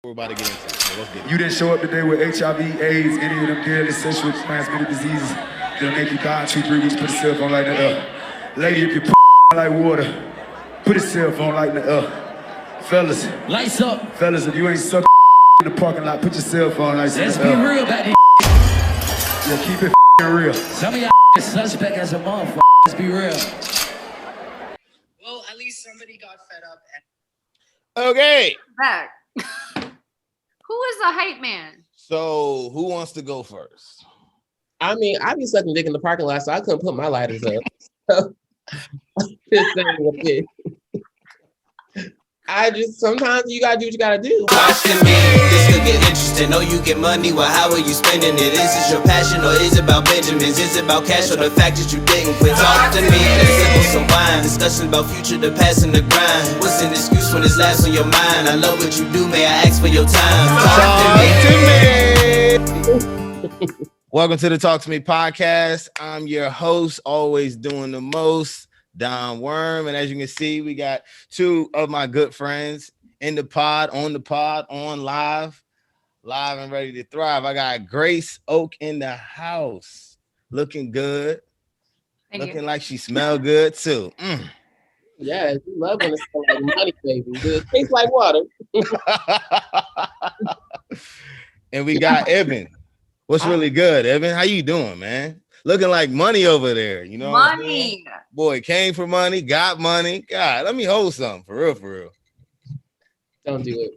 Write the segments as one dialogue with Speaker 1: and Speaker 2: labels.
Speaker 1: we're about to get into. So let's get it.
Speaker 2: You didn't show up today with HIV, AIDS, any of them deadly sexually transmitted diseases that'll make you die in 2-3 weeks. Put a cell phone light in the air. Lady, if you like water, put a cell phone light in the air. Fellas,
Speaker 3: lights up.
Speaker 2: Fellas, if you ain't sucking in the parking lot, put your cell phone lights in the air.
Speaker 3: Let's be real about this.
Speaker 2: Yeah, keep it real.
Speaker 3: Some of y'all suspect as a motherfucker. Let's be real.
Speaker 4: Well, at least somebody got fed up.
Speaker 1: Okay.
Speaker 5: Back. Who is the hype man?
Speaker 1: So who wants to go first?
Speaker 6: I mean, I be sucking dick in the parking lot, so I couldn't put my lighters up. So, just saying a bit. Sometimes you gotta do what you gotta do.
Speaker 7: Watching me, this could get interesting. Oh, you get money, well, how are you spending it? Is it your passion or is it about Benjamins? Is it about cash or the fact that you didn't quit? Talk to me, let's sip on some wine. Discussion about future, the past and the grind. What's an excuse when it's last on your mind? I love what you do, may I ask for your time? Talk to me.
Speaker 1: Welcome to the Talk to Me podcast. I'm your host, always doing the most, Don Worm. And as you can see, we got two of my good friends in the pod, on live and ready to thrive. I got Grace Oak in the house, looking good, looking like she smelled good too.
Speaker 6: Yeah, you love when it smells like money, baby. It tastes like water.
Speaker 1: And we got Evan. What's really good, Evan? How you doing, man? Looking like money over there, you know?
Speaker 5: Money.
Speaker 1: Boy, came for money, got money. God, let me hold something for real.
Speaker 6: Don't do it.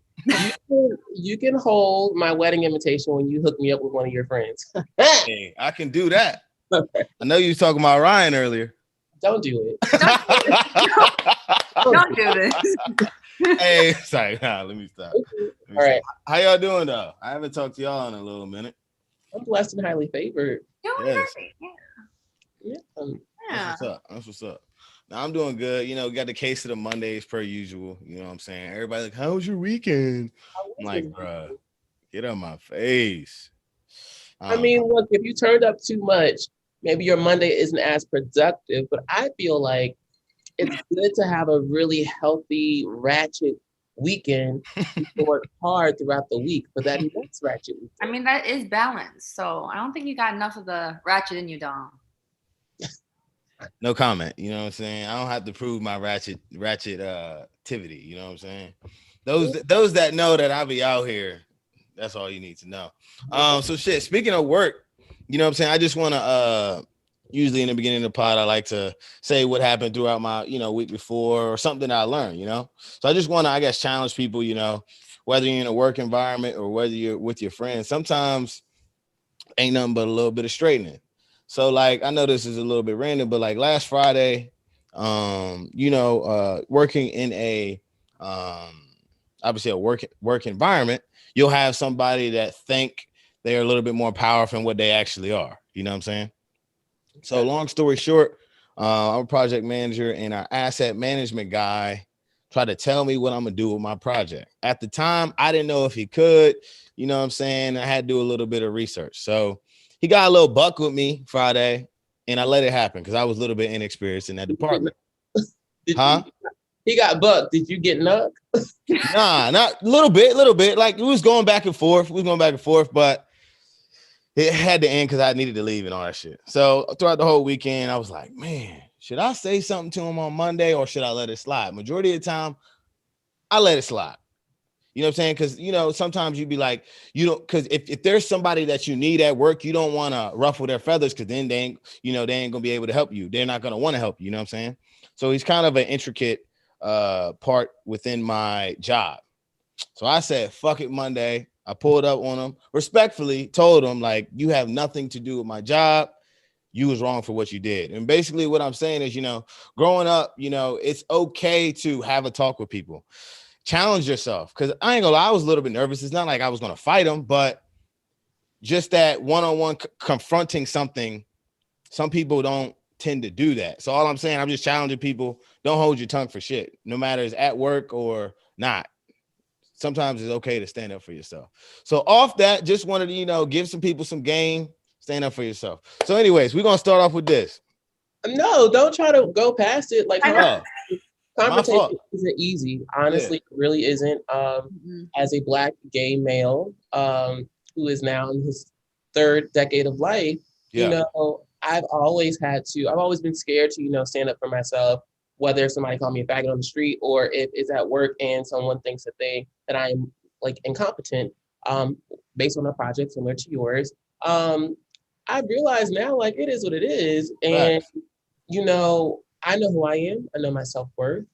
Speaker 6: You can hold my wedding invitation when you hook me up with one of your friends.
Speaker 1: Hey, I can do that. I know you was talking about Ryan earlier.
Speaker 6: Don't do it.
Speaker 5: Don't do this.
Speaker 1: Hey, sorry. Let me stop.
Speaker 6: All right.
Speaker 1: How y'all doing, though? I haven't talked to y'all in a little minute.
Speaker 6: I'm blessed and highly favored.
Speaker 1: Yes.
Speaker 6: Yeah.
Speaker 1: That's what's up. Now I'm doing good. You know, got the case of the Mondays per usual. You know what I'm saying? Everybody like, how was your weekend? I'm like, bro, get out my face.
Speaker 6: I mean, look, if you turned up too much, maybe your Monday isn't as productive, but I feel like it's good to have a really healthy, ratchet weekend. You work hard throughout the week, but that next ratchet weekend.
Speaker 5: I mean, that is balance. So I don't think you got enough of the ratchet in you, Dom.
Speaker 1: No comment. You know what I'm saying? I don't have to prove my ratchet activity. You know what I'm saying? Those that know that I be out here, that's all you need to know. So shit, speaking of work, you know what I'm saying? I just want to usually in the beginning of the pod, I like to say what happened throughout my, week before or something that I learned, So I just want to, I guess, challenge people, whether you're in a work environment or whether you're with your friends, sometimes ain't nothing but a little bit of straightening. So like, I know this is a little bit random, but like last Friday, working in a, obviously a work environment, you'll have somebody that think they're a little bit more powerful than what they actually are. You know what I'm saying? So long story short, I'm a project manager and our asset management guy tried to tell me what I'm going to do with my project. At the time, I didn't know if he could, you know what I'm saying? I had to do a little bit of research. So he got a little buck with me Friday and I let it happen because I was a little bit inexperienced in that department.
Speaker 6: He got bucked. Did you get nuck?
Speaker 1: Nah, not a little bit. Like we was going back and forth. But it had to end because I needed to leave and all that shit. So throughout the whole weekend, I was like, man, should I say something to him on Monday or should I let it slide? Majority of the time, I let it slide. You know what I'm saying? Because, sometimes you'd be like, because if there's somebody that you need at work, you don't want to ruffle their feathers because then they ain't going to be able to help you. They're not going to want to help you. You know what I'm saying? So he's kind of an intricate part within my job. So I said, fuck it Monday. I pulled up on him, respectfully told him, like, you have nothing to do with my job. You was wrong for what you did. And basically what I'm saying is, growing up, it's okay to have a talk with people. Challenge yourself. Because I ain't gonna lie, I was a little bit nervous. It's not like I was going to fight him, but just that one-on-one confronting something, some people don't tend to do that. So all I'm saying, I'm just challenging people. Don't hold your tongue for shit, no matter it's at work or not. Sometimes it's okay to stand up for yourself. So off that, just wanted to, give some people some game, stand up for yourself. So anyways, we're going to start off with this.
Speaker 6: No, don't try to go past it. Like, Confrontation isn't easy. Honestly, it really isn't. As a Black gay male, who is now in his third decade of life, you know, I've always been scared to, you know, stand up for myself, whether somebody called me a faggot on the street or if it's at work and someone thinks that I'm like incompetent, based on a project similar to yours. I realize now, like, it is what it is. And, you know, I know who I am. I know my self-worth.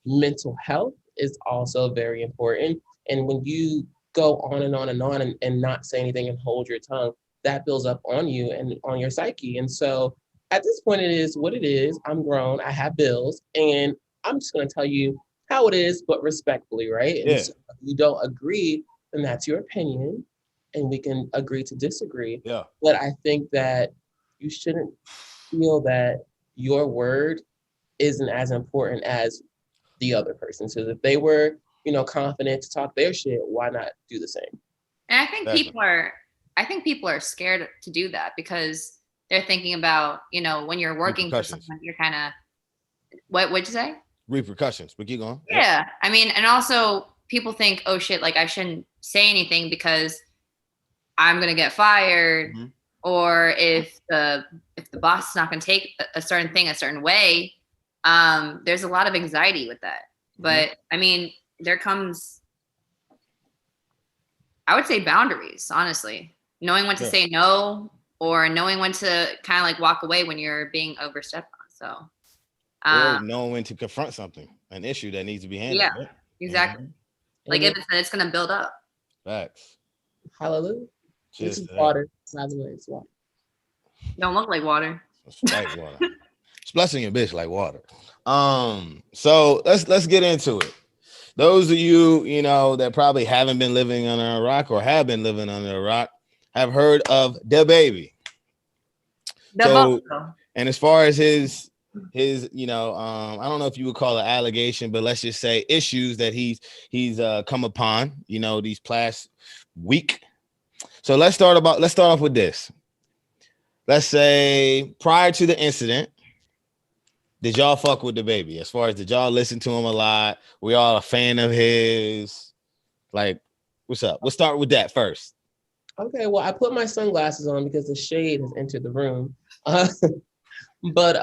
Speaker 6: Mental health is also very important. And when you go on and on and on and not say anything and hold your tongue, that builds up on you and on your psyche. And so at this point, it is what it is. I'm grown. I have bills. And I'm just going to tell you how it is, but respectfully, right? And so if you don't agree, then that's your opinion. And we can agree to disagree. But I think that you shouldn't feel that your word isn't as important as the other person. So if they were, you know, confident to talk their shit, why not do the same?
Speaker 5: And I think people are scared to do that because they're thinking about, you know, when you're working for someone, you're kind of, what'd you say?
Speaker 1: Repercussions, but keep going.
Speaker 5: Yeah. I mean, and also people think, oh shit, like I shouldn't say anything because I'm going to get fired. Or if the boss is not going to take a certain thing a certain way, there's a lot of anxiety with that. But I mean, there comes, I would say, boundaries, honestly, knowing when to say no or knowing when to kind of like walk away when you're being overstepped on. So,
Speaker 1: or knowing when to confront something, an issue that needs to be handled.
Speaker 5: Yeah, exactly. Like if it's going to build up.
Speaker 1: Facts.
Speaker 6: Hallelujah. This is water. By the way, it's water.
Speaker 5: Don't look like water.
Speaker 1: It's like water. It's blessing your bitch like water. So let's get into it. Those of you, you know, that probably haven't been living under a rock or have been living under a rock have heard of the baby. And as far as his, you know, I don't know if you would call it allegation, but let's just say issues that he's come upon, you know, these past week. So let's start off with this. Let's say prior to the incident, did y'all fuck with the baby? As far as did y'all listen to him a lot? We all a fan of his? Like, what's up? We'll start with that first.
Speaker 6: Okay, well, I put my sunglasses on because the shade has entered the room. But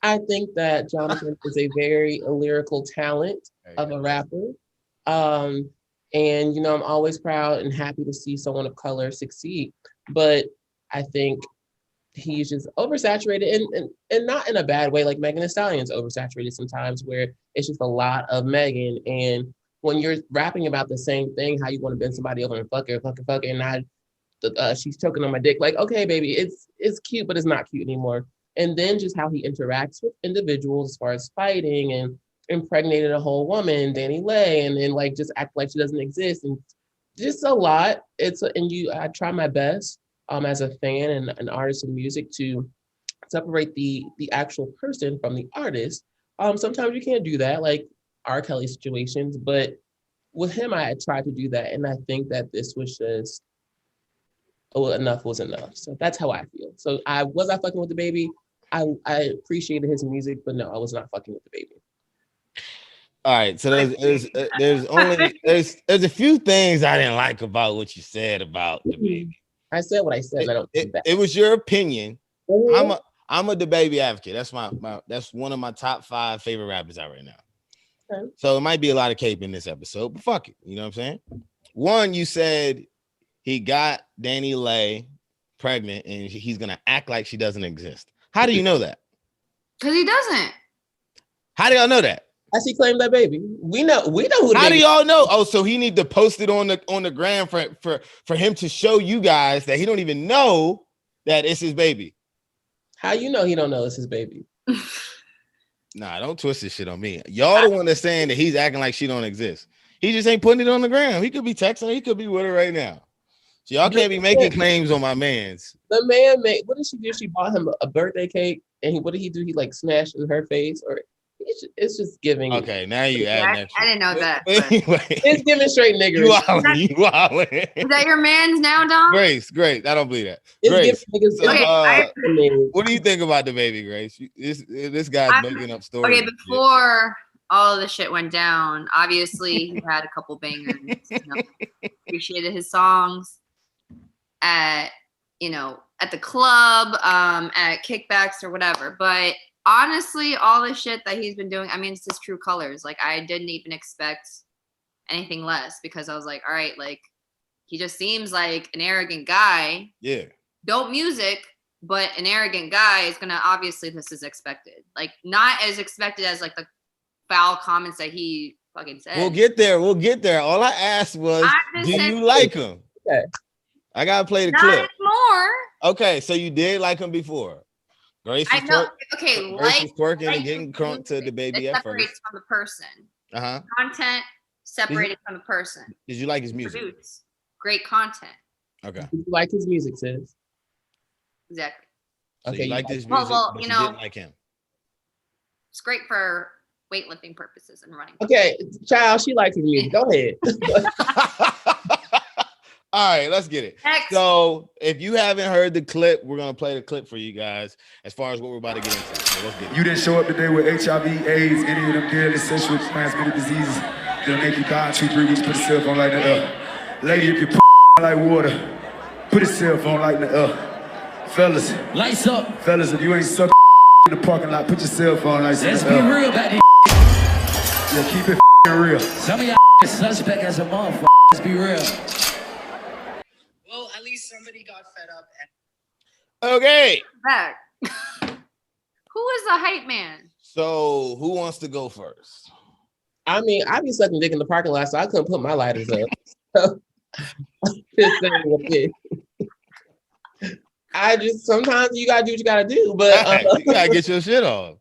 Speaker 6: I think that Jonathan is a very lyrical talent of a rapper. And, you know, I'm always proud and happy to see someone of color succeed. But I think he's just oversaturated and not in a bad way. Like Megan Thee Stallion's oversaturated sometimes where it's just a lot of Megan. And when you're rapping about the same thing, how you want to bend somebody over and fuck her, and she's choking on my dick. Like, okay, baby, it's cute, but it's not cute anymore. And then just how he interacts with individuals as far as fighting and impregnated a whole woman, Danny Lay, and then like just act like she doesn't exist, and just a lot. I try my best as a fan and an artist of music to separate the actual person from the artist. Sometimes you can't do that, like R. Kelly situations, but with him, I tried to do that, and I think that this was just enough was enough. So that's how I feel. So I fucking with the baby. I appreciated his music, but no, I was not fucking with the baby.
Speaker 1: All right, so there's a few things I didn't like about what you said about the baby.
Speaker 6: I said what I said.
Speaker 1: It was your opinion. I'm a DaBaby advocate. That's one of my top 5 favorite rappers out right now. Okay. So it might be a lot of cape in this episode, but fuck it. You know what I'm saying? One, you said he got Danny Lay pregnant and he's gonna act like she doesn't exist. How do you know that?
Speaker 5: Because he doesn't.
Speaker 1: How do y'all know that?
Speaker 6: As he claimed that baby. We know who.
Speaker 1: How do y'all know? Oh, so he need to post it on the gram for him to show you guys that he don't even know that it's his baby.
Speaker 6: How you know he don't know it's his baby?
Speaker 1: Nah, don't twist this shit on me. Y'all the one that's saying that he's acting like she don't exist. He just ain't putting it on the gram. He could be texting her. He could be with her right now. So y'all can't be making claims on my man's.
Speaker 6: The man what did she do? She bought him a birthday cake, and what did he do? He like smashed in her face, or It's just giving.
Speaker 1: Okay, now you add next.
Speaker 5: I didn't know that.
Speaker 1: But anyway,
Speaker 6: It's giving straight nigger.
Speaker 1: you wildin'.
Speaker 5: Is that your man's now, Dom?
Speaker 1: Grace, I don't believe that.
Speaker 6: It's
Speaker 1: Grace,
Speaker 6: giving niggas.
Speaker 1: so,
Speaker 5: Okay,
Speaker 1: what do you think about the baby, Grace? This guy's making up stories.
Speaker 5: Okay, before all of the shit went down, obviously he had a couple bangers. Appreciated his songs at the club, at kickbacks or whatever. But honestly, all the shit that he's been doing, I mean, it's his true colors. Like, I didn't even expect anything less because I was like, all right, like, he just seems like an arrogant guy.
Speaker 1: Yeah.
Speaker 5: Dope music, but an arrogant guy is gonna, obviously this is expected. Like, not as expected as like the foul comments that he fucking said.
Speaker 1: We'll get there. All I asked was, do you like him?
Speaker 6: Okay.
Speaker 1: I gotta play the
Speaker 5: Not
Speaker 1: clip.
Speaker 5: anymore.
Speaker 1: Okay, so you did like him before. Grace was
Speaker 5: I know. Okay,
Speaker 1: Grace was twerking
Speaker 5: like
Speaker 1: and getting crunk to the baby
Speaker 5: it
Speaker 1: at
Speaker 5: separates
Speaker 1: first.
Speaker 5: from the person.
Speaker 1: Uh-huh.
Speaker 5: Content separated from the person.
Speaker 1: Did you like his music?
Speaker 5: Produce great content.
Speaker 1: Okay.
Speaker 6: Did you like his music, sis?
Speaker 5: Exactly.
Speaker 1: So
Speaker 6: Okay,
Speaker 1: you liked his
Speaker 5: Well,
Speaker 1: music,
Speaker 5: well,
Speaker 1: but
Speaker 5: you
Speaker 1: you
Speaker 5: know-
Speaker 1: didn't like him.
Speaker 5: It's great for weightlifting purposes and running.
Speaker 6: Okay, child, she likes his music. Go ahead.
Speaker 1: All right, let's get it.
Speaker 5: Next.
Speaker 1: So if you haven't heard the clip, we're gonna play the clip for you guys as far as what we're about to get into. So let's get it.
Speaker 2: You didn't show up today with HIV, AIDS, any of them deadly sexually transmitted diseases that'll make you die in 2-3 weeks. Put a cell phone like that. Lady, if you like water, put a cell phone like that. Fellas,
Speaker 3: Lights up.
Speaker 2: if you ain't sucking in the parking lot, put your cell phone like
Speaker 3: Let's
Speaker 2: that.
Speaker 3: be real about this.
Speaker 2: Yeah, keep it real.
Speaker 3: Some of y'all suspect as a motherfucker. Let's be real.
Speaker 4: Well, at least somebody got fed up and
Speaker 1: Okay.
Speaker 5: Back. Who is the hype man?
Speaker 1: So who wants to go first?
Speaker 6: I mean, I be sucking dick in the parking lot, so I couldn't put my lighters up. Just saying what it is. Sometimes you gotta do what you gotta do, but
Speaker 1: You gotta get your shit off.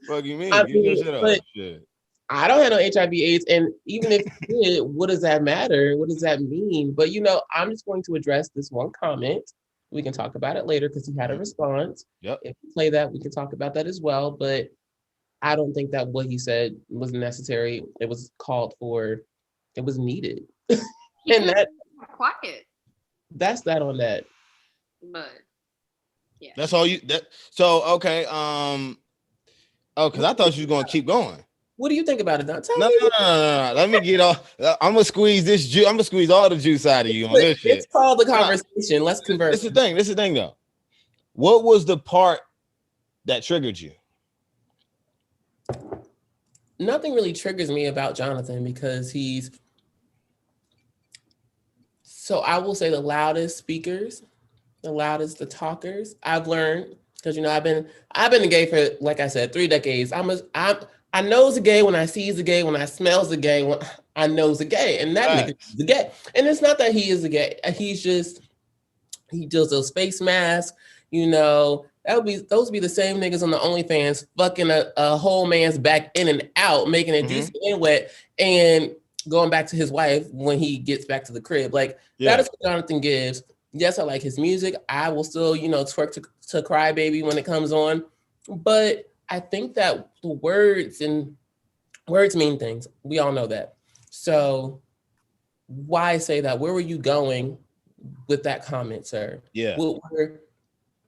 Speaker 1: Fuck you mean?
Speaker 6: I
Speaker 1: Get your
Speaker 6: mean,
Speaker 1: shit off.
Speaker 6: but-
Speaker 1: Shit.
Speaker 6: I don't have no HIV/AIDS, and even if you did, what does that matter? What does that mean? But I'm just going to address this one comment. We can talk about it later because he had a response.
Speaker 1: Yep.
Speaker 6: If we play that, we can talk about that as well. But I don't think that what he said was necessary. It was called for. It was needed,
Speaker 5: He
Speaker 6: and
Speaker 5: could've been quiet,
Speaker 6: that's that on that.
Speaker 5: but yeah.
Speaker 1: That's all you so okay. Because I thought you was gonna keep going.
Speaker 6: What do you think about it, Don? Tell
Speaker 1: No.
Speaker 6: me.
Speaker 1: Let me get off. I'm gonna squeeze this juice. I'm gonna squeeze all the juice out of you on this shit.
Speaker 6: It's called the conversation. Let's converse.
Speaker 1: This is the thing though. What was the part that triggered you?
Speaker 6: Nothing really triggers me about Jonathan because he's, so I will say, the loudest speakers, the loudest, the talkers. I've learned because I've been gay for, like I said, 3 decades. I knows a gay when I sees a gay, when I smells a gay, when I knows a gay, and that nigga is a gay. And it's not that he is a gay. He does those face masks. Those would be the same niggas on the OnlyFans fucking a whole man's back in and out, making it juicy and wet, and going back to his wife when he gets back to the crib. Like, that is what Jonathan gives. Yes, I like his music. I will still, twerk to Cry Baby when it comes on. But I think that the words mean things. We all know that. So why say that? Where were you going with that comment, sir?
Speaker 1: Yeah.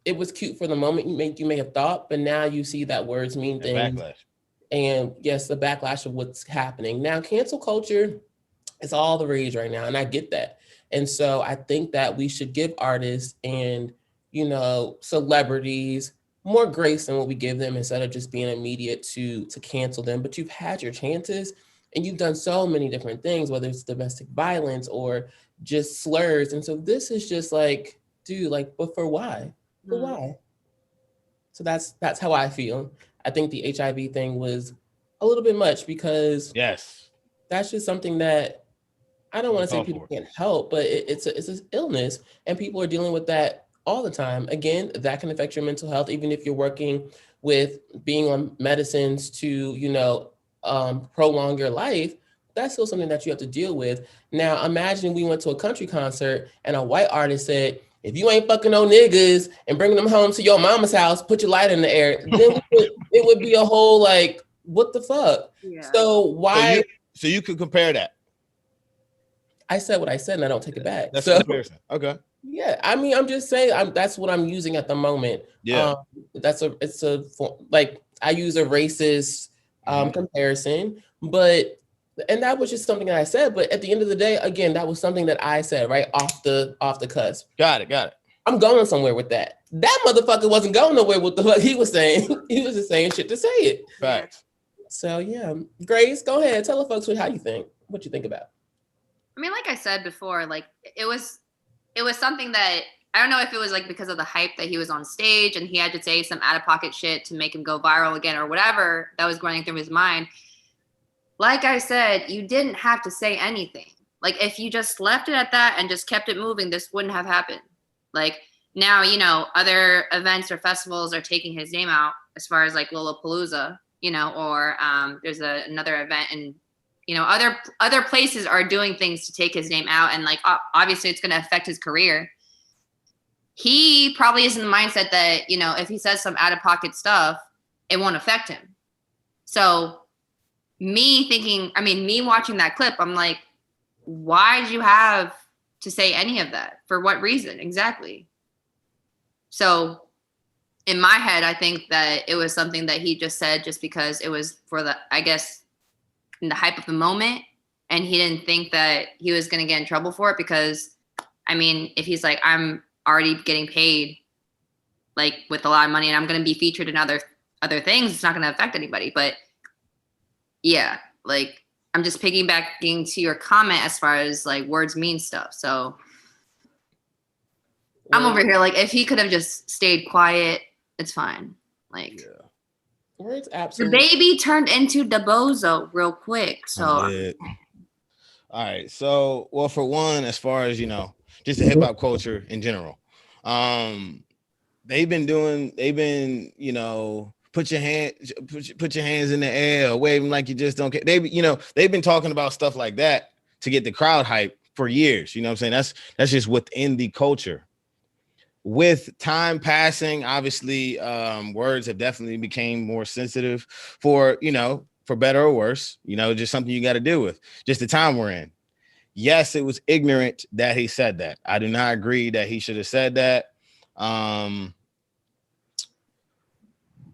Speaker 6: It was cute for the moment you may have thought, but now you see that words mean things.
Speaker 1: Backlash.
Speaker 6: And yes, the backlash of what's happening. Now, cancel culture is all the rage right now, and I get that. And so I think that we should give artists and, celebrities more grace than what we give them instead of just being immediate to cancel them. But you've had your chances and you've done so many different things, whether it's domestic violence or just slurs. And so this is just like, dude, like, but for why? For why? So that's how I feel. I think the HIV thing was a little bit much because that's just something that I don't want to say people can't help, but it's an illness and people are dealing with that all the time. Again, that can affect your mental health, even if you're working with being on medicines to, prolong your life. That's still something that you have to deal with. Now, imagine we went to a country concert and a white artist said, if you ain't fucking no niggas and bringing them home to your mama's house, put your light in the air. Then it would be a whole like what the fuck?
Speaker 5: Yeah.
Speaker 6: So why?
Speaker 1: So you could compare that.
Speaker 6: I said what I said, and I don't take it back.
Speaker 1: That's
Speaker 6: so
Speaker 1: a comparison. Okay.
Speaker 6: yeah, I mean, I'm just saying, that's what I'm using at the moment.
Speaker 1: Yeah.
Speaker 6: Like I use a racist comparison, but and that was just something that I said. But at the end of the day, again, that was something that I said right off the cusp.
Speaker 1: Got it.
Speaker 6: I'm going somewhere with that. That motherfucker wasn't going nowhere with the fuck he was saying. He was just saying shit to say it.
Speaker 1: Facts.
Speaker 6: So yeah, Grace, go ahead, tell the folks what you think about.
Speaker 5: I mean, like I said before, like it was something that I don't know if it was like because of the hype that he was on stage and he had to say some out of pocket shit to make him go viral again or whatever that was going through his mind. Like I said, you didn't have to say anything. Like if you just left it at that and just kept it moving, this wouldn't have happened. Like now, you know, other events or festivals are taking his name out as far as like Lollapalooza, you know, or there's another event and, you know, other places are doing things to take his name out. And like, obviously it's going to affect his career. He probably is in the mindset that, you know, if he says some out of pocket stuff, it won't affect him. So me watching that clip, I'm like, why did you have to say any of that? For what reason exactly? So in my head, I think that it was something that he just said just because it was for the, I guess, in the hype of the moment. And he didn't think that he was going to get in trouble for it because, I mean, if he's like, I'm already getting paid like with a lot of money and I'm going to be featured in other things, it's not going to affect anybody. But yeah, like I'm just piggybacking to your comment as far as like words mean stuff. So I'm over here like if he could have just stayed quiet, it's fine. Like
Speaker 6: words absolutely.
Speaker 5: The baby turned into the bozo real quick. So
Speaker 1: all right. So well, for one, as far as you know, just the hip hop culture in general, they've been, you know, put your hands in the air, or wave them like you just don't care. They've been talking about stuff like that to get the crowd hype for years. You know what I'm saying? That's just within the culture. With time passing, obviously, words have definitely became more sensitive for better or worse, you know, just something you got to deal with. Just the time we're in. Yes, it was ignorant that he said that. I do not agree that he should have said that.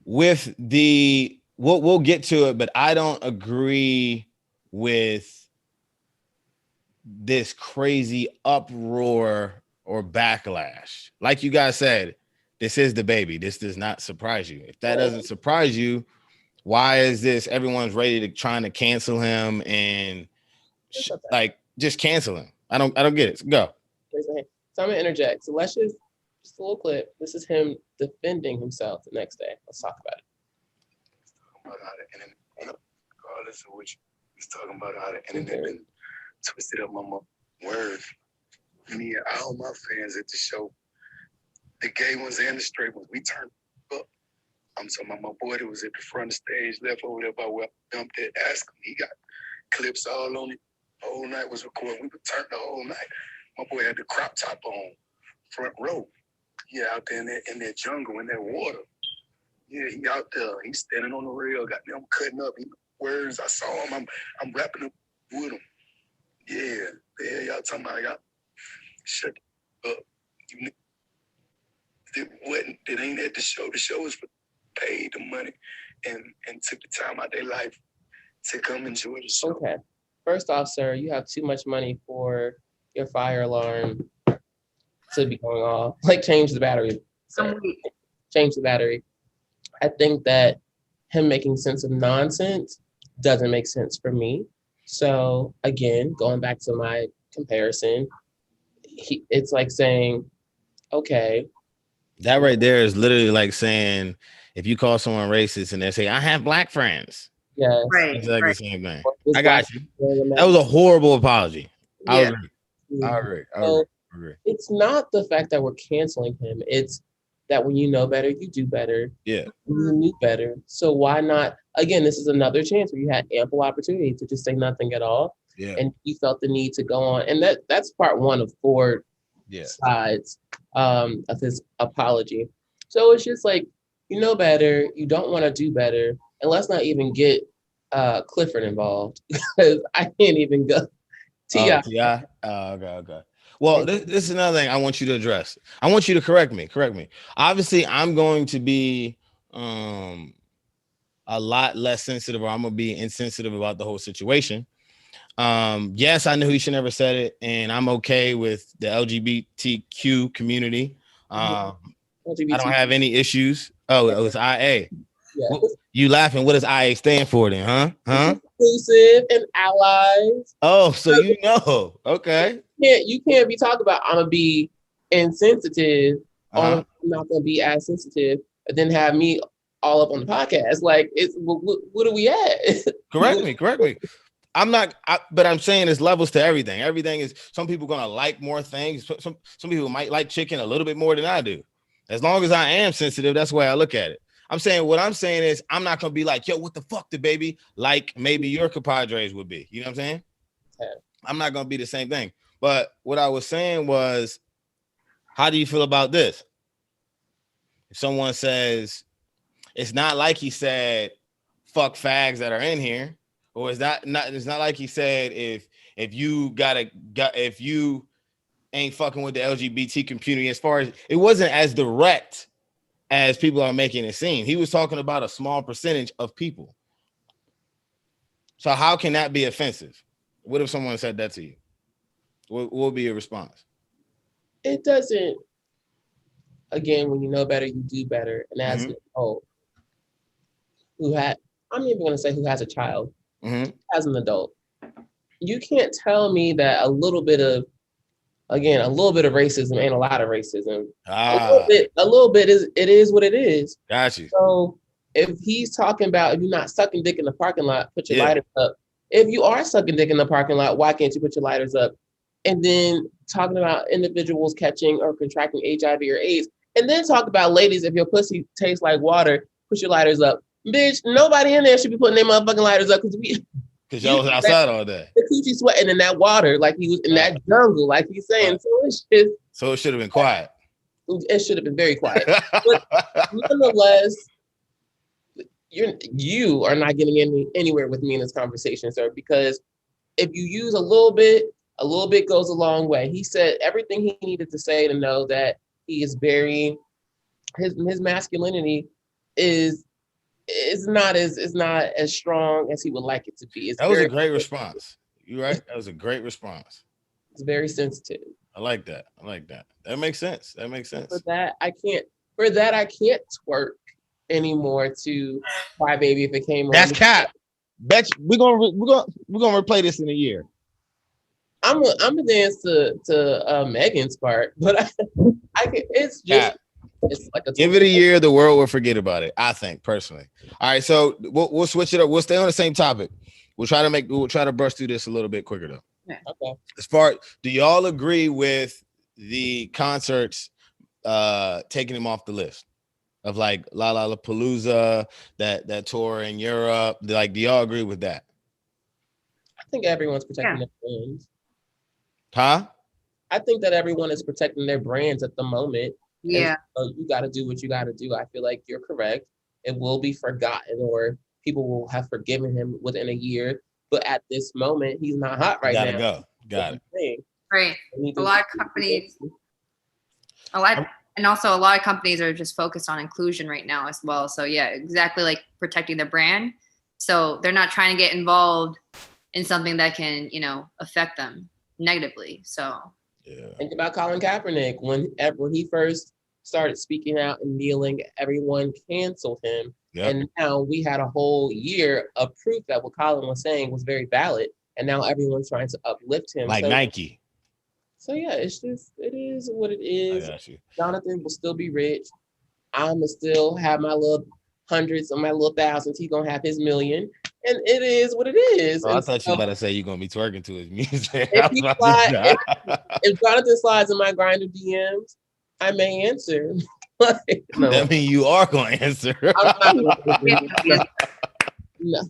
Speaker 1: With the we'll get to it, but I don't agree with this crazy uproar or backlash. Like you guys said, this is the baby. This does not surprise you. If that doesn't surprise you, why is this? Everyone's ready to trying to cancel him and just cancel him. I don't get it. Go.
Speaker 6: So I'm gonna interject. So let's just a little clip. This is him defending himself the next day. Let's talk about it.
Speaker 2: Regardless of which he's talking about how the internet been twisted up my words. Me and all my fans at the show, the gay ones and the straight ones, we turned up. I'm talking about my boy that was at the front of the stage, left over there by where I dumped it. Ask him, he got clips all on it. The whole night was recorded. We were turned the whole night. My boy had the crop top on, front row. Yeah, out there in that jungle, in that water. Yeah, he out there. He's standing on the rail, got them cutting up. Words, I saw him. I'm rapping up with him. Yeah, the hell y'all talking about? I got shut up. It ain't at the show. The show is for paid the money and took the time out their life to come enjoy the show.
Speaker 6: Okay. First off, sir, you have too much money for your fire alarm to be going off. Like, change the battery. Sir. Change the battery. I think that him making sense of nonsense doesn't make sense for me. So again, going back to my comparison, it's like saying, okay.
Speaker 1: That right there is literally like saying, if you call someone racist and they say, I have black friends.
Speaker 6: Yeah.
Speaker 5: Right.
Speaker 1: Exactly the same thing. I got you. That was a horrible apology.
Speaker 5: Yeah.
Speaker 1: I agree.
Speaker 6: It's not the fact that we're canceling him. It's that when you know better, you do better.
Speaker 1: Yeah.
Speaker 6: You knew better. So why not? Again, this is another chance where you had ample opportunity to just say nothing at all.
Speaker 1: Yeah.
Speaker 6: And you felt the need to go on. And that's part one of 4 sides of his apology. So it's just like, you know better. You don't want to do better. And let's not even get Clifford involved because I can't even go. T.I.
Speaker 1: T.I. Okay. Well, this is another thing I want you to address. I want you to correct me. Obviously, I'm going to be a lot less sensitive, or I'm gonna be insensitive about the whole situation. Yes, I know he should never said it, and I'm okay with the LGBTQ community. I don't have any issues. Oh, it was IA.
Speaker 6: Yeah.
Speaker 1: You laughing? What does IA stand for then? Huh?
Speaker 6: Inclusive and allies.
Speaker 1: Oh, so you know. Okay.
Speaker 6: You can't be talking about I'm gonna be insensitive, or I'm not gonna be as sensitive, and then have me all up on the podcast. Like, it's what are we at?
Speaker 1: Correct me. I'm not, but I'm saying there's levels to everything. Everything is, some people gonna like more things. Some people might like chicken a little bit more than I do. As long as I am sensitive, that's the way I look at it. What I'm saying is I'm not gonna be like, yo, what the fuck, the baby? Like maybe your compadres would be. You know what I'm saying?
Speaker 6: Okay.
Speaker 1: I'm not gonna be the same thing. But what I was saying was, how do you feel about this? If someone says, it's not like he said, fuck fags that are in here. Or it's not like he said if you ain't fucking with the LGBT community, as far as it wasn't as direct as people are making it seem. He was talking about a small percentage of people. So how can that be offensive? What if someone said that to you? What would be your response?
Speaker 6: It doesn't. Again, when you know better, you do better. And as an adult I'm even going to say who has a child, as an adult, you can't tell me that a little bit of racism ain't a lot of racism. A little bit is what it is.
Speaker 1: Got you.
Speaker 6: So if he's talking about, if you're not sucking dick in the parking lot, put your lighters up. If you are sucking dick in the parking lot, why can't you put your lighters up? And then talking about individuals catching or contracting HIV or AIDS, and then talk about ladies, if your pussy tastes like water, put your lighters up. Bitch, nobody in there should be putting their motherfucking lighters up
Speaker 1: because y'all was outside all day.
Speaker 6: The coochie sweating in that water, like he was in that jungle, like he's saying.
Speaker 1: So it should have been quiet.
Speaker 6: It should have been very quiet. But nonetheless, you are not getting anywhere with me in this conversation, sir, because if you use a little bit goes a long way. He said everything he needed to say to know that he is very, his masculinity is not as strong as he would like it to be.
Speaker 1: That was a great response. You're right. That was a great response.
Speaker 6: It's very sensitive.
Speaker 1: I like that. That makes sense.
Speaker 6: For that, I can't twerk anymore to Cry Baby if it came on.
Speaker 1: That's cap. Bet we're gonna replay this in a year.
Speaker 6: I'm gonna dance to Megan's part, but I can. It's just. Cap. It's like
Speaker 1: give it a year, the world will forget about it. I think personally. All right, so we'll switch it up. We'll stay on the same topic. We'll try to brush through this a little bit quicker though.
Speaker 6: Yeah. Okay.
Speaker 1: Do y'all agree with the concerts taking them off the list of like Lollapalooza, that tour in Europe? Like, do y'all agree with that?
Speaker 6: I think everyone's protecting their brands.
Speaker 1: Huh?
Speaker 6: I think that everyone is protecting their brands at the moment.
Speaker 5: Yeah.
Speaker 6: So you got to do what you got to do. I feel like you're correct. It will be forgotten, or people will have forgiven him within a year. But at this moment, he's not hot right now.
Speaker 1: Go. Got it.
Speaker 5: Right. A lot of companies, and also a lot of companies are just focused on inclusion right now as well. So yeah, exactly, like protecting their brand. So they're not trying to get involved in something that can, affect them negatively. So.
Speaker 1: Yeah.
Speaker 6: Think about Colin Kaepernick. When he first started speaking out and kneeling, everyone canceled him. Yep. And now we had a whole year of proof that what Colin was saying was very valid. And now everyone's trying to uplift him.
Speaker 1: Like Nike.
Speaker 6: So yeah, it is what it is.
Speaker 1: I got you.
Speaker 6: Jonathan will still be rich. I'ma still have my little hundreds and my little thousands. He's gonna have his million. And it is what it is.
Speaker 1: Oh, I thought you were about to say you're gonna be twerking to his music.
Speaker 6: If Jonathan slides in my Grindr DMs, I may answer.
Speaker 1: No. That means you are gonna answer.
Speaker 6: No.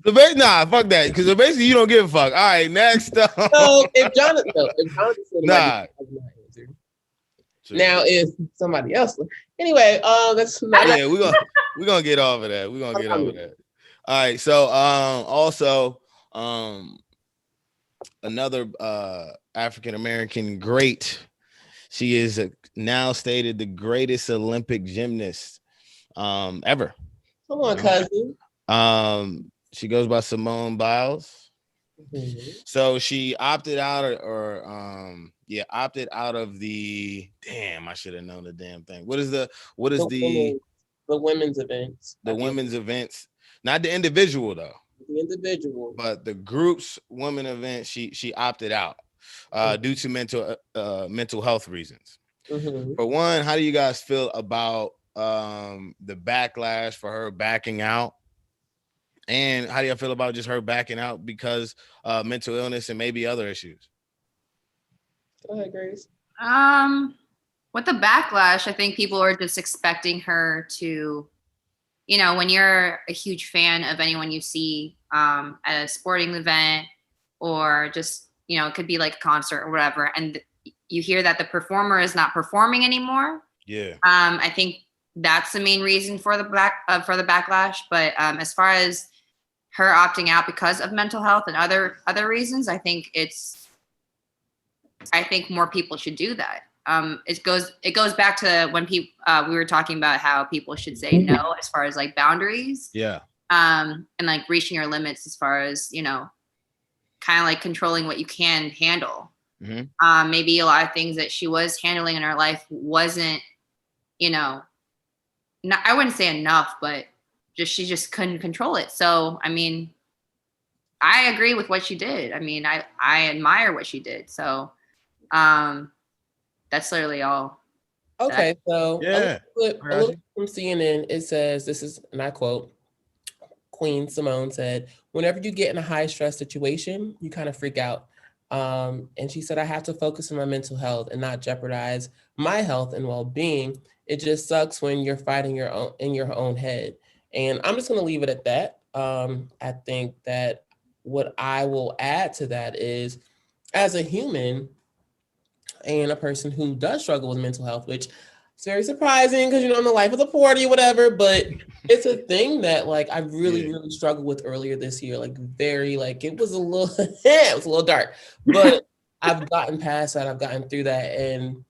Speaker 1: Fuck that. Because basically you don't give a fuck. All right, next up.
Speaker 6: No, if Jonathan said I answer. Now if somebody else, anyway, that's not.
Speaker 1: Yeah, we're gonna get off of that. All right. So also another African American great. She is now stated the greatest Olympic gymnast ever.
Speaker 6: Come on, cousin.
Speaker 1: She goes by Simone Biles.
Speaker 6: Mm-hmm.
Speaker 1: So she opted out opted out of the I should have known the damn thing. What is the
Speaker 6: women's events?
Speaker 1: The women's events, not the individual though.
Speaker 6: The individual.
Speaker 1: But the group's women event, she opted out due to mental health reasons.
Speaker 6: Mm-hmm.
Speaker 1: For one, how do you guys feel about the backlash for her backing out? And how do you feel about just her backing out because mental illness and maybe other issues?
Speaker 6: Go ahead, Grace.
Speaker 5: With the backlash, I think people are just expecting her to, when you're a huge fan of anyone you see at a sporting event or just, it could be like a concert or whatever, and you hear that the performer is not performing anymore.
Speaker 1: Yeah.
Speaker 5: I think that's the main reason for the backlash. But as far as her opting out because of mental health and other reasons, I think more people should do that. It goes back to when we were talking about how people should say no as far as like boundaries.
Speaker 1: Yeah.
Speaker 5: And like reaching your limits as far as, kind of like controlling what you can handle.
Speaker 1: Mm-hmm.
Speaker 5: Maybe a lot of things that she was handling in her life wasn't, I wouldn't say enough, but she just couldn't control it. So, I mean, I agree with what she did. I mean, I admire what she did. So, that's literally all.
Speaker 6: Okay, so
Speaker 1: yeah.
Speaker 6: a little from CNN, it says, this is, and I quote, Queen Simone said, whenever you get in a high stress situation, you kind of freak out. And she said, I have to focus on my mental health and not jeopardize my health and well-being. It just sucks when you're fighting in your own head. And I'm just going to leave it at that. I think that what I will add to that is, as a human and a person who does struggle with mental health, which is very surprising because, I'm the life of the party, whatever, but it's a thing that like I really struggled with earlier this year, like it was a little, it was a little dark, but I've gotten past that. I've gotten through that, and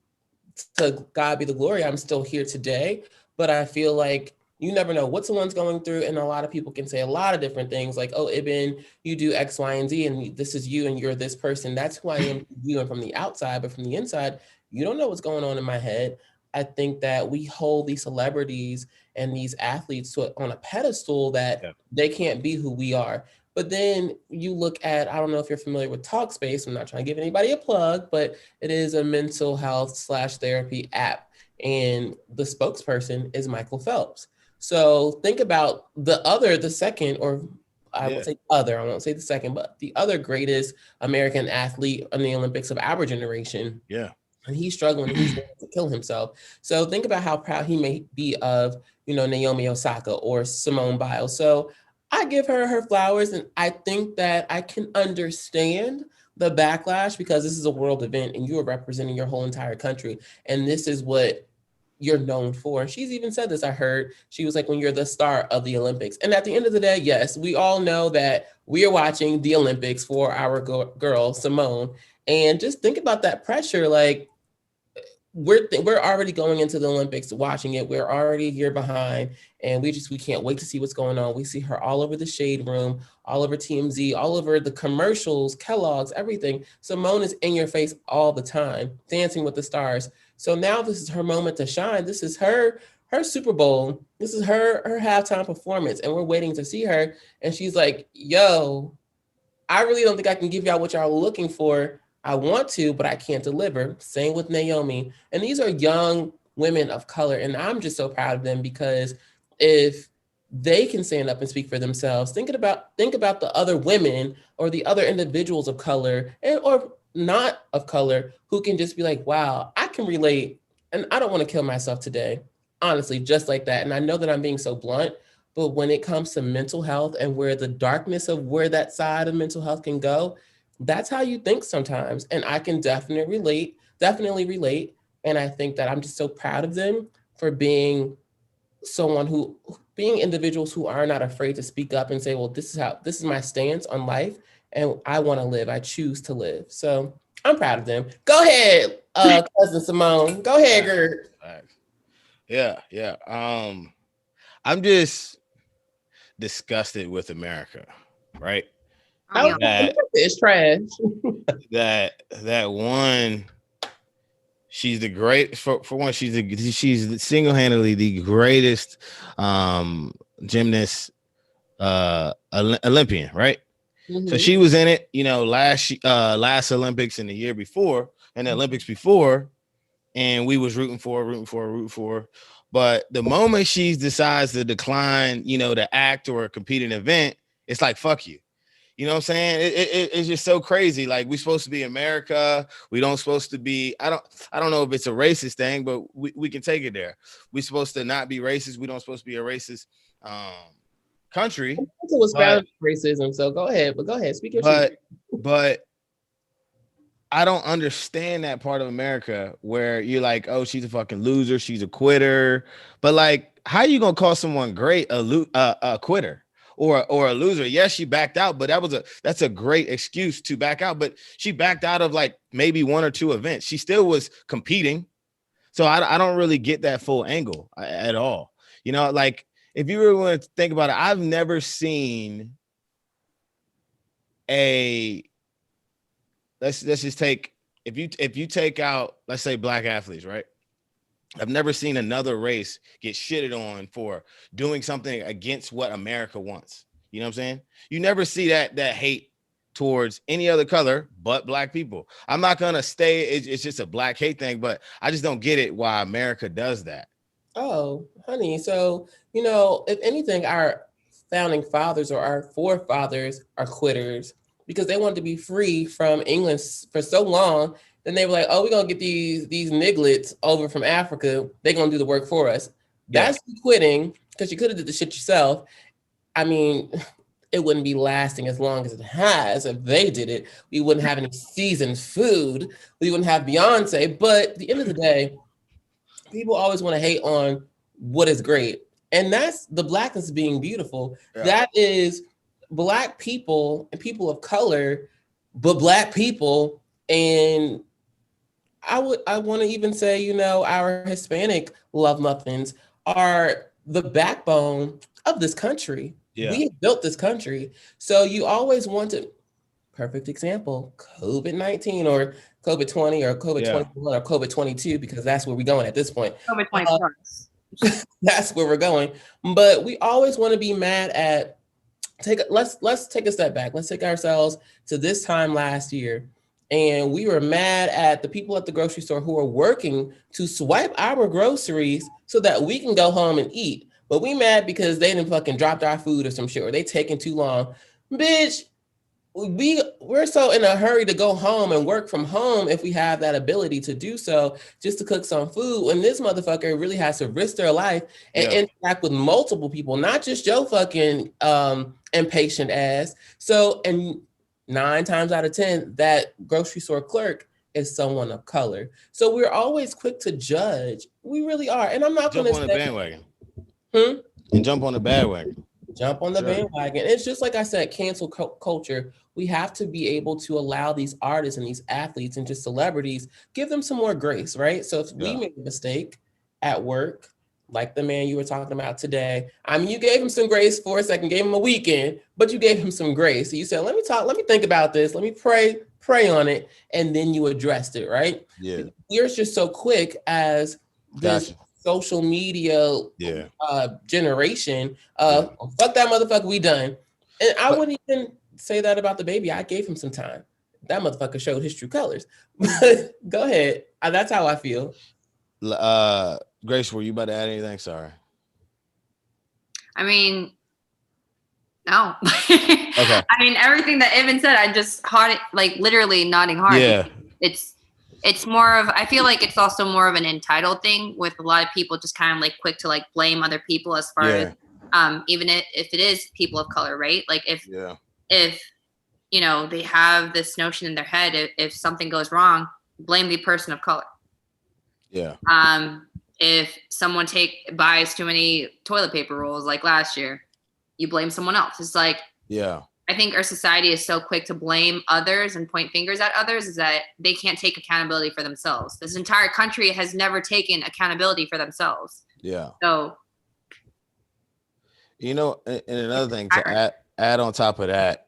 Speaker 6: to God be the glory, I'm still here today. But I feel like you never know what someone's going through, and a lot of people can say a lot of different things like, oh, Ibn, you do X, Y, and Z, and this is you, and you're this person. That's who I am to you, and from the outside, but from the inside, you don't know what's going on in my head. I think that we hold these celebrities and these athletes on a pedestal that they can't be who we are. But then you look at, I don't know if you're familiar with Talkspace. I'm not trying to give anybody a plug, but it is a mental health / therapy app. And the spokesperson is Michael Phelps. So think about the second, or I would say other, I won't say the second, but the other greatest American athlete in the Olympics of our generation.
Speaker 1: Yeah.
Speaker 6: And he's struggling, he's going to kill himself. So think about how proud he may be of, Naomi Osaka or Simone Biles. So I give her flowers, and I think that I can understand the backlash because this is a world event and you are representing your whole entire country. And this is what you're known for. And she's even said this, I heard. She was like, when you're the star of the Olympics. And at the end of the day, yes, we all know that we are watching the Olympics for our girl, Simone. And just think about that pressure. Like, we're already going into the Olympics watching it. We're already a year behind, and we can't wait to see what's going on. We see her all over the Shade Room, all over TMZ, all over the commercials, Kellogg's, everything. Simone is in your face all the time, Dancing with the Stars. So now this is her moment to shine. This is her Super Bowl. This is her halftime performance, and we're waiting to see her. And she's like, yo, I really don't think I can give y'all what y'all are looking for. I want to, but I can't deliver. Same with Naomi. And these are young women of color. And I'm just so proud of them, because if they can stand up and speak for themselves, think about the other women or the other individuals of color or not of color who can just be like, wow, I can relate. And I don't want to kill myself today. Honestly, just like that. And I know that I'm being so blunt, but when it comes to mental health and where the darkness of where that side of mental health can go, that's how you think sometimes. And I can definitely relate. And I think that I'm just so proud of them for being someone who being individuals who are not afraid to speak up and say, well, this is my stance on life, and I want to live. I choose to live. So I'm proud of them. Go ahead, cousin Simone. Go ahead, Gert.
Speaker 1: Yeah. I'm just disgusted with America, right? That
Speaker 6: It's trash.
Speaker 1: that one. She's the great for one. She's single-handedly the greatest gymnast, Olympian, right? So she was in it, last Olympics and the year before, and the Olympics before, and we was rooting for. But the moment she decides to decline, to act or compete in an event, it's like fuck you. You know what I'm saying? It's just so crazy. Like, we're supposed to be America. We don't supposed to be. I don't know if it's a racist thing, but we can take it there. We're supposed to not be racist. We don't supposed to be a racist country.
Speaker 6: It was found racism. So go ahead, speak your truth.
Speaker 1: But I don't understand that part of America where you're like, oh, she's a fucking loser, she's a quitter. But like, how you gonna call someone great a quitter or a loser? Yes, she backed out, but that's a great excuse to back out. But she backed out of like maybe one or two events. She still was competing, so I don't really get that full angle at all. Like, if you really want to think about it, I've never seen a let's just take if you take out, let's say, black athletes, right? I've never seen another race get shitted on for doing something against what America wants. You know what I'm saying? You never see that hate towards any other color but black people. I'm not gonna stay. It's just a black hate thing, but I just don't get it why America does that.
Speaker 6: Oh, honey. So, if anything, our founding fathers or our forefathers are quitters because they wanted to be free from England for so long. Then they were like, oh, we're going to get these nigglets over from Africa. They're going to do the work for us. That's quitting, because you could have did the shit yourself. I mean, it wouldn't be lasting as long as it has if they did it. We wouldn't have any seasoned food. We wouldn't have Beyonce. But at the end of the day, people always want to hate on what is great. And that's the blackness being beautiful. Yeah. That is black people and people of color, but black people. And I want to even say, our Hispanic love muffins are the backbone of this country. Yeah. We built this country. So you always want to, perfect example, COVID-19 or COVID-20 or COVID-21 or COVID-22, because that's where we're going at this point.
Speaker 5: COVID-20
Speaker 6: that's where we're going. But we always want to be mad at, let's take a step back. Let's take ourselves to this time last year. And we were mad at the people at the grocery store who are working to swipe our groceries so that we can go home and eat. But we mad because they didn't fucking dropped our food or some shit, or they taking too long. Bitch, we're so in a hurry to go home and work from home if we have that ability to do so, just to cook some food, when this motherfucker really has to risk their life and interact with multiple people, not just your fucking impatient ass. So, and 9 times out of 10, that grocery store clerk is someone of color. So we're always quick to judge. We really are. And I'm not going to
Speaker 1: jump on the bandwagon. And jump on the bandwagon.
Speaker 6: Jump on the bandwagon. It's just like I said, cancel culture. We have to be able to allow these artists and these athletes and just celebrities, give them some more grace, right? So if we made a mistake at work, like the man you were talking about today, I mean, you gave him some grace for a second, gave him a weekend, but you gave him some grace. So you said, let me think about this. Let me pray on it. And then you addressed it, right?
Speaker 1: Yeah.
Speaker 6: We're just so quick as this social media generation. Fuck that motherfucker, we done. And I wouldn't even say that about the baby. I gave him some time. That motherfucker showed his true colors. Go ahead. That's how I feel.
Speaker 1: Grace, were you about to add anything? Sorry.
Speaker 5: I mean, no. Okay. I mean, everything that Evan said, I just literally nodding hard.
Speaker 1: Yeah.
Speaker 5: It's more of, I feel like it's also more of an entitled thing with a lot of people just kind of like quick to like blame other people as far as even if it is people of color, right? Like if they have this notion in their head, if something goes wrong, blame the person of color.
Speaker 1: Yeah.
Speaker 5: If someone buys too many toilet paper rolls like last year, you blame someone else. It's like,
Speaker 1: Yeah.
Speaker 5: I think our society is so quick to blame others and point fingers at others is that they can't take accountability for themselves. This entire country has never taken accountability for themselves.
Speaker 1: Yeah.
Speaker 5: So,
Speaker 1: you know, and another thing to add on top of that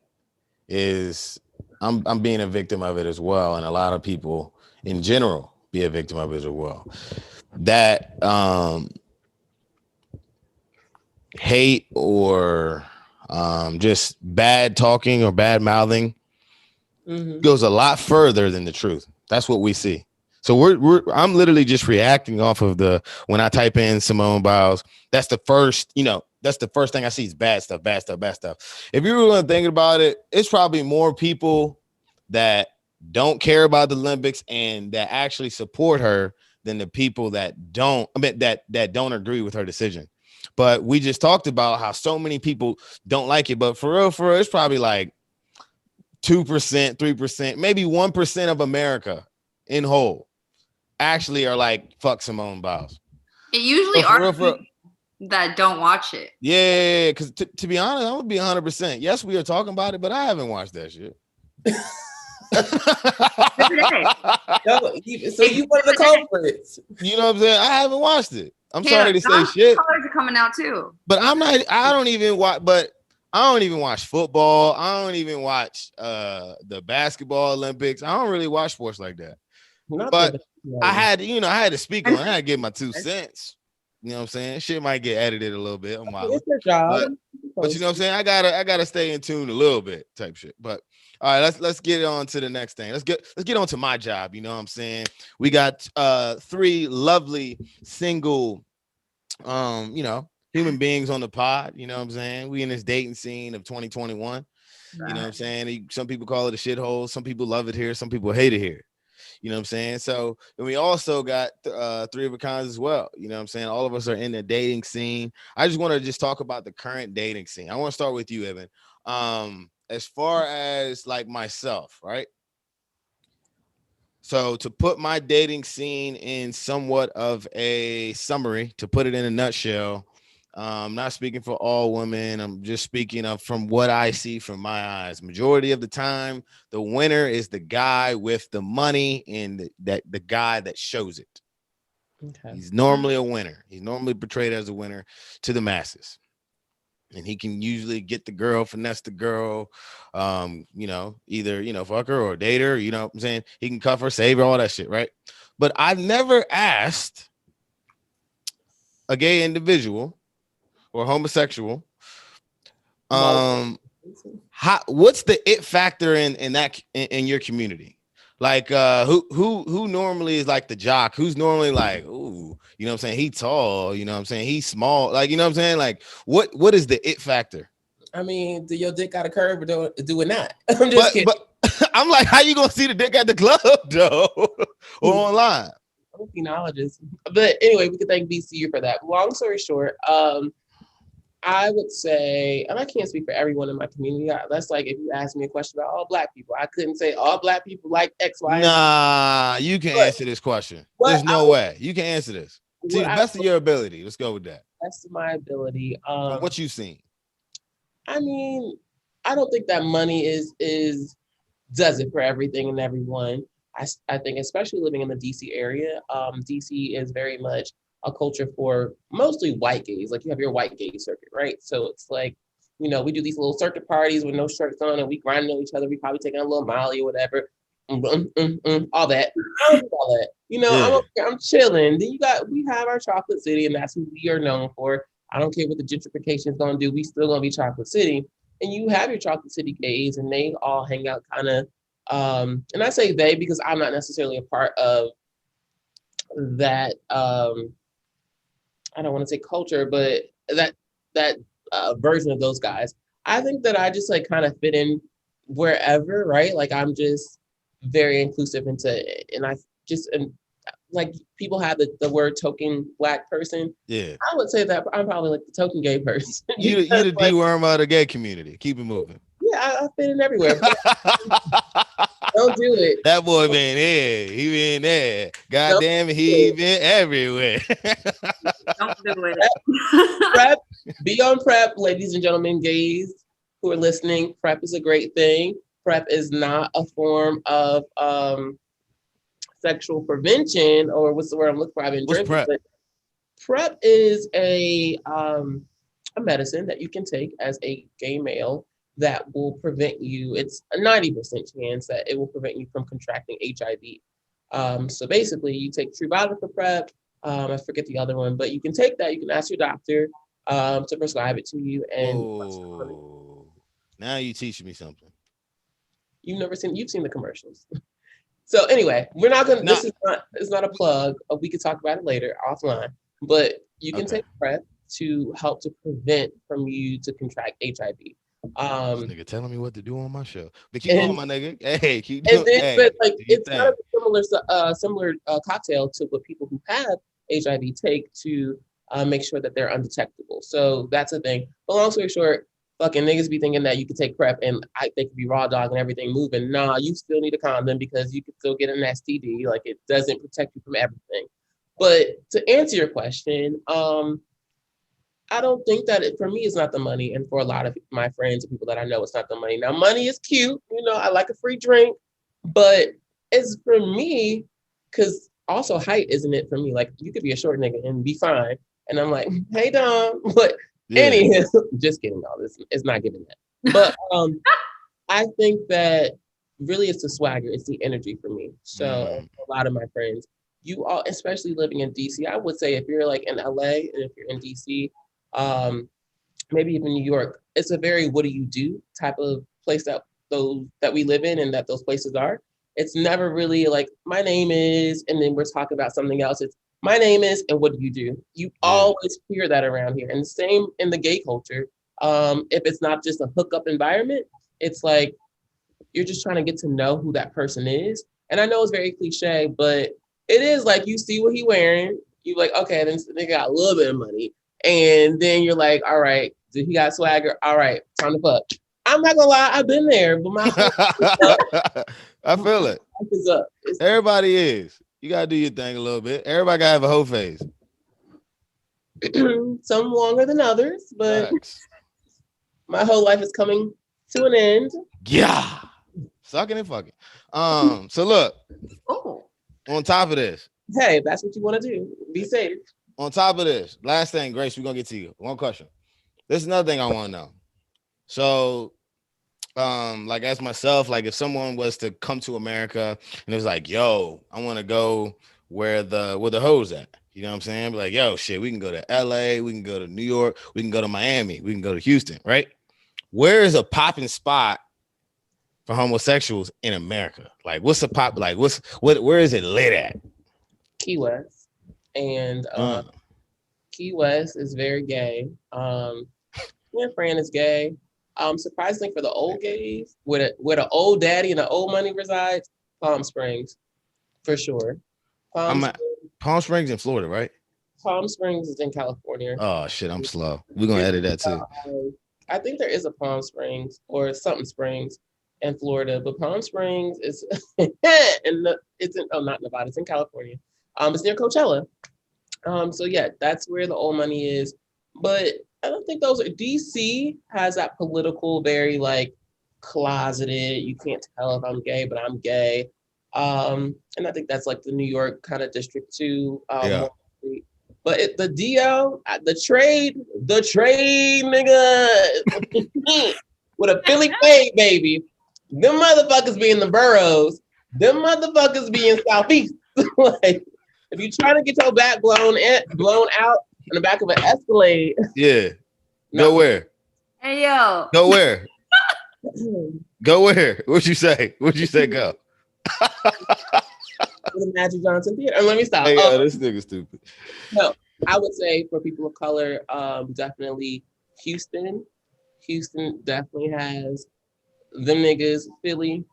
Speaker 1: is I'm being a victim of it as well, and a lot of people in general be a victim of it as well. That hate or just bad talking or bad mouthing goes a lot further than the truth. That's what we see. So I'm literally just reacting off of when I type in Simone Biles, that's the first thing I see is bad stuff. If you really think about it, it's probably more people that don't care about the Olympics and that actually support her than the people that don't agree with her decision. But we just talked about how so many people don't like it. But for real, it's probably like 2%, 3%, maybe 1% of America in whole actually are like, fuck Simone Biles.
Speaker 5: It usually are people that don't watch it.
Speaker 1: Yeah, because to be honest, I would be 100%. Yes, we are talking about it, but I haven't watched that shit.
Speaker 6: So you one of the culprits.
Speaker 1: You know what I'm saying? I haven't watched it. I'm sorry to say shit.
Speaker 5: Colors are coming out too.
Speaker 1: But I don't even watch football. I don't even watch the basketball Olympics. I don't really watch sports like that. But I had to speak on it. I had to give my 2 cents. You know what I'm saying? Shit might get edited a little bit.
Speaker 6: It's your job.
Speaker 1: But you know what I'm saying? I gotta stay in tune a little bit type shit. But all right, let's get on to the next thing. Let's get on to my job. You know what I'm saying? We got 3 lovely single human beings on the pod. You know what I'm saying? We in this dating scene of 2021. You know what I'm saying? Some people call it a shithole, some people love it here, some people hate it here. You know what I'm saying? So, and we also got 3 of a kinds as well. You know what I'm saying? All of us are in the dating scene. I just want to just talk about the current dating scene. I want to start with you, Evan. As far as like myself, right? So to put my dating scene in somewhat of a summary, to put it in a nutshell, I'm not speaking for all women. I'm just speaking of from what I see from my eyes. Majority of the time, the winner is the guy with the money and the guy that shows it. Okay. He's normally a winner. He's normally portrayed as a winner to the masses. And he can usually get the girl, finesse the girl, either, fuck her or date her, you know what I'm saying? He can cuff her, save her, all that shit, right? But I've never asked a gay individual or homosexual, what's the it factor in your community? Like who normally is like the jock? Who's normally like, ooh, you know what I'm saying? He tall, you know what I'm saying? He's small, like, you know what I'm saying? Like what is the it factor?
Speaker 6: I mean, do your dick got a curve or do it not? I'm just kidding.
Speaker 1: But I'm like, how you gonna see the dick at the club though? Or online?
Speaker 6: I'm a phenologist. But anyway, we can thank BCU for that. Long story short, I would say, and I can't speak for everyone in my community. That's like if you ask me a question about all Black people, I couldn't say all Black people like X, Y.
Speaker 1: Nah, you can answer this question. There's no way you can answer this to the best of your ability. Let's go with that.
Speaker 6: Best of my ability.
Speaker 1: From what you've seen. I
Speaker 6: mean, I don't think that money does it for everything and everyone. I think, especially living in the DC area, DC is very much a culture for mostly white gays. Like you have your white gay circuit, right? So it's like, we do these little circuit parties with no shirts on and we grinding on each other. We probably taking a little Molly or whatever. All that. I don't do all that. I'm chilling. Then we have our Chocolate City and that's who we are known for. I don't care what the gentrification is going to do. We still going to be Chocolate City. And you have your Chocolate City gays and they all hang out kind of, and I say they because I'm not necessarily a part of that, I don't want to say culture, but that version of those guys. I think that I just like kind of fit in wherever, right? Like I'm just very inclusive and I just, and like people have the word token Black person. Yeah. I would say that I'm probably like the token gay person.
Speaker 1: You the D-worm of the gay community. Keep it moving.
Speaker 6: Yeah, I fit in everywhere. Don't do it.
Speaker 1: That boy been here. He been there. God
Speaker 6: Don't
Speaker 1: damn it,
Speaker 6: do
Speaker 1: he
Speaker 6: it.
Speaker 1: been everywhere.
Speaker 5: Don't do it.
Speaker 6: Prep, be on prep, ladies and gentlemen, gays who are listening. Prep is a great thing. Prep is not a form of sexual prevention, or what's the word I'm looking for? I've been
Speaker 1: What's
Speaker 6: drinking,
Speaker 1: prep?
Speaker 6: but prep is a medicine that you can take as a gay male that will prevent you. It's a 90% chance that it will prevent you from contracting HIV. So basically, you take Truvada for prep. I forget the other one, but you can take that. You can ask your doctor to prescribe it to you. And
Speaker 1: Oh, now you teaching me something.
Speaker 6: you've seen the commercials. So anyway, we're not gonna.
Speaker 1: No.
Speaker 6: It's not a plug. We can talk about it later offline. But you can
Speaker 1: Okay.
Speaker 6: take PrEP to help to prevent from you to contract HIV.
Speaker 1: This nigga telling me what to do on my show, but keep
Speaker 6: And-
Speaker 1: going, my nigga. Hey, keep
Speaker 6: And
Speaker 1: doing.
Speaker 6: then,
Speaker 1: Hey,
Speaker 6: but like
Speaker 1: do your
Speaker 6: it's
Speaker 1: thing.
Speaker 6: kind of a similar cocktail to what people who have HIV take to make sure that they're undetectable. So that's a thing. But long story short, fucking niggas be thinking that you can take PrEP and they could be raw dog and everything moving. Nah, you still need a condom because you can still get an STD. Like it doesn't protect you from everything. But to answer your question, I don't think that for me, it's not the money. And for a lot of my friends and people that I know, it's not the money. Now, money is cute. You know, I like a free drink, but it's for me, because also height isn't it for me. Like, you could be a short nigga and be fine. And I'm like, hey, Dom. But
Speaker 1: Yeah.
Speaker 6: anyhow, just kidding. All this it's not giving that. But I think that really it's the swagger, it's the energy for me. So a lot of my friends, you all, especially living in DC, I would say if you're like in LA and if you're in DC, maybe even New York, it's a very what do you do type of place that we live in and that those places are. It's never really like my name is, and then we're talking about something else. It's my name is, and what do you do? You always hear that around here. And the same in the gay culture. If it's not just a hookup environment, it's like you're just trying to get to know who that person is. And I know it's very cliche, but it is like you see what he wearing. You're like, okay, then they got a little bit of money. And then you're like, all right, did he got swagger? All right, time to fuck. I'm not gonna lie, I've been there, but my
Speaker 1: I feel it.
Speaker 6: life is up.
Speaker 1: Everybody is. You gotta do your thing a little bit. Everybody gotta have a whole phase.
Speaker 6: Some longer than others, but
Speaker 1: Facts.
Speaker 6: my whole life is coming to an end.
Speaker 1: Yeah. Sucking and fucking. So look,
Speaker 5: Oh,
Speaker 1: on top of this,
Speaker 6: Hey, if that's what you want to do, be safe.
Speaker 1: on top of this, last thing, Grace, we're gonna get to you. One question. This is another thing I want to know. So, like as myself, like if someone was to come to America and it was like, yo, I want to go where the hoes at. You know what I'm saying? Be like, yo, shit, we can go to LA, we can go to New York, we can go to Miami, we can go to Houston, right? Where is a popping spot for homosexuals in America? Like, what's the pop? Like, where is it lit at?
Speaker 6: Key West. And Key West is very gay. My friend is gay. Surprisingly for the old gays, where the old daddy and the old money resides, Palm Springs, for sure.
Speaker 1: Palm Springs in Florida, right?
Speaker 6: Palm Springs is in California.
Speaker 1: Oh shit, I'm slow. We're gonna edit that too.
Speaker 6: I think there is a Palm Springs or something Springs in Florida, but Palm Springs is it's in not Nevada, it's in California. It's near Coachella. So yeah, that's where the old money is. But I don't think those are DC has that political, very like closeted. You can't tell if I'm gay, but I'm gay. And I think that's like the New York kind of district too.
Speaker 1: Yeah.
Speaker 6: But the DL, the trade, nigga, with a Philly fade, baby. Them motherfuckers be in the boroughs. Them motherfuckers be in Southeast. Like, if you trying to get your back blown out in the back of an Escalade.
Speaker 1: Yeah. Go where?
Speaker 5: hey yo.
Speaker 1: Go where? Go where? What'd you say? What'd you say? Go.
Speaker 6: The Magic Johnson Theater. And let me stop.
Speaker 1: Hey, yo, this nigga stupid.
Speaker 6: No, I would say for people of color, definitely Houston. Houston definitely has them niggas. Philly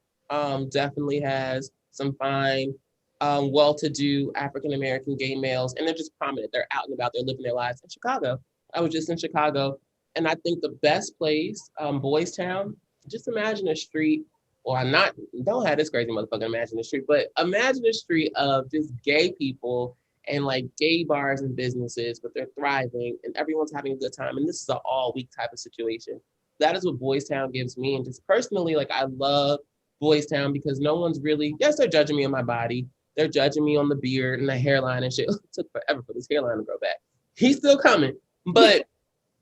Speaker 6: definitely has some fine, well-to-do African-American gay males, and they're just prominent. They're out and about. They're living their lives. In Chicago, I was just in Chicago, and I think the best place, Boys Town. Just imagine a street well, I don't have this crazy motherfucking imagine the street, but imagine a street of just gay people and like gay bars and businesses, but they're thriving and everyone's having a good time. And this is an all week type of situation. That is what Boys Town gives me. And just personally, like I love Boys Town because no one's really, yes, they're judging me on my body. They're judging me on the beard and the hairline and shit. It took forever for this hairline to grow back. He's still coming. But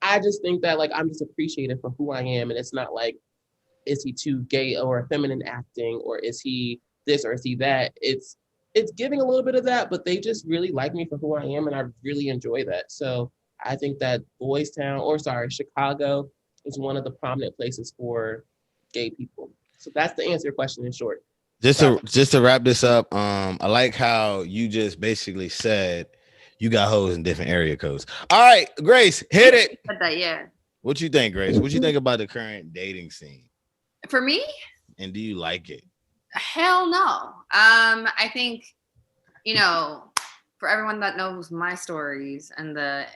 Speaker 6: I just think that like I'm just appreciated for who I am. And it's not like, is he too gay or feminine acting, or is he this or is he that? It's giving a little bit of that, but they just really like me for who I am, and I really enjoy that. So I think that Chicago is one of the prominent places for gay people. So that's the answer to your question in short.
Speaker 1: Just to wrap this up, I like how you just basically said you got hoes in different area codes. All right, Grace, hit it.
Speaker 5: Yeah.
Speaker 1: What you think, Grace? What you think about the current dating scene?
Speaker 5: For me?
Speaker 1: And do you like it?
Speaker 5: Hell no. I think, for everyone that knows my stories and the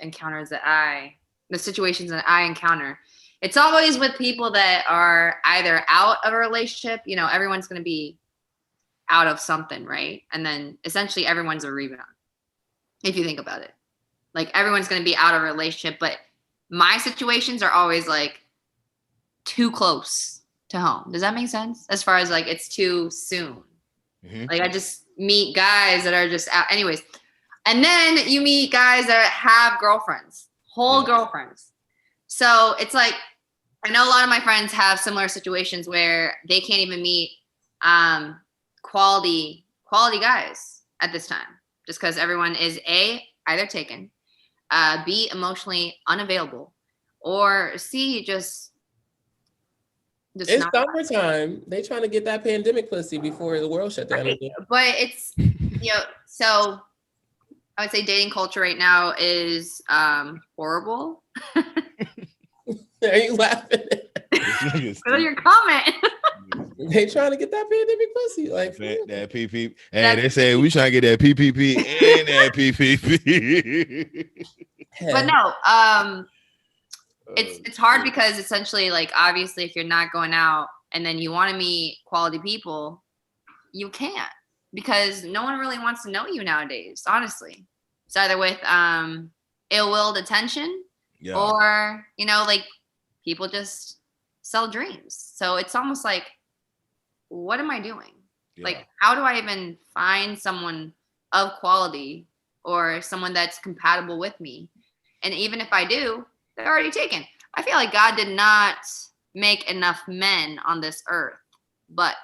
Speaker 5: situations that I encounter, it's always with people that are either out of a relationship. Everyone's going to be out of something, right? And then essentially everyone's a rebound, if you think about it. Like everyone's going to be out of a relationship, but my situations are always like too close to home. Does that make sense? As far as like it's too soon. Mm-hmm. Like I just meet guys that are just out anyways. And then you meet guys that have girlfriends, girlfriends. So it's like, I know a lot of my friends have similar situations where they can't even meet quality guys at this time, just because everyone is A, either taken, B, emotionally unavailable, or C, just
Speaker 6: it's summertime. They trying to get that pandemic pussy before the world shut down. Right.
Speaker 5: But it's, so I would say dating culture right now is horrible.
Speaker 6: Are you laughing?
Speaker 5: Feel your comment.
Speaker 6: They trying to get that pandemic pussy, like
Speaker 1: that PPP. Hey, they say we trying to get that PPP and that PPP.
Speaker 5: But no, it's hard because essentially, like, obviously, if you're not going out and then you want to meet quality people, you can't, because no one really wants to know you nowadays. Honestly, it's either with ill-willed attention, or like people just sell dreams. So it's almost like, what am I doing? Yeah. Like, how do I even find someone of quality or someone that's compatible with me? And even if I do, they're already taken. I feel like God did not make enough men on this earth, but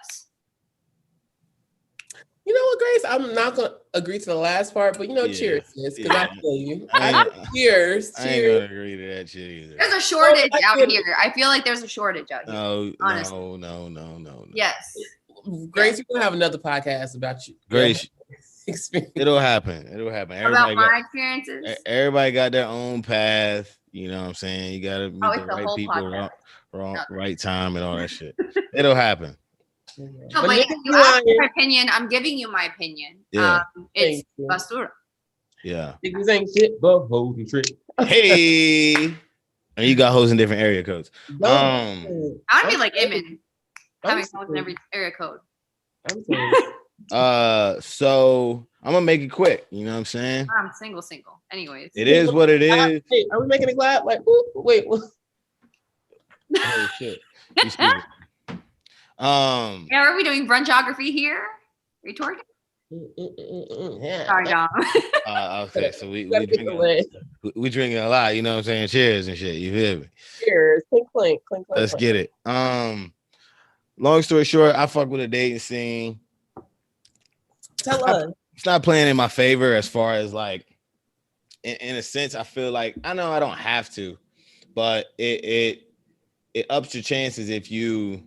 Speaker 6: you know what, Grace? I'm not gonna agree to the last part, but cheers, sis, because I feel you. Cheers.
Speaker 1: I ain't gonna agree to that shit either.
Speaker 5: There's a shortage out here. I feel like there's a shortage out here.
Speaker 1: No.
Speaker 5: Yes.
Speaker 6: Grace, we're gonna have another podcast about you.
Speaker 1: Grace, it'll happen. Everybody
Speaker 5: about my experiences.
Speaker 1: Everybody got their own path. You know what I'm saying? You gotta meet the right people, right time, and all that shit. It'll happen.
Speaker 5: No, but you asked my opinion. I'm giving you my opinion.
Speaker 1: Yeah.
Speaker 5: It's basura.
Speaker 1: Yeah.
Speaker 6: Niggas ain't shit but hoes and trick.
Speaker 1: Hey. And you got hoes in different area codes.
Speaker 5: I want to be like Eamon, having hoes in every area code.
Speaker 1: So I'm gonna make it quick. You know what I'm saying?
Speaker 5: I'm single. Anyways.
Speaker 1: It is what it is.
Speaker 6: Hey, are we making it clap? Like, wait.
Speaker 1: Oh shit.
Speaker 5: Are we doing brunchography here? Are you twerking? Sorry, Dom.
Speaker 1: Okay, so we drinking a lot, you know what I'm saying? Cheers and shit. You feel me?
Speaker 6: Cheers. Clink.
Speaker 1: Let's get it. Long story short, I fuck with a dating scene.
Speaker 6: Tell us.
Speaker 1: It's not playing in my favor as far as like, in a sense, I feel like I know I don't have to, but it ups your chances if you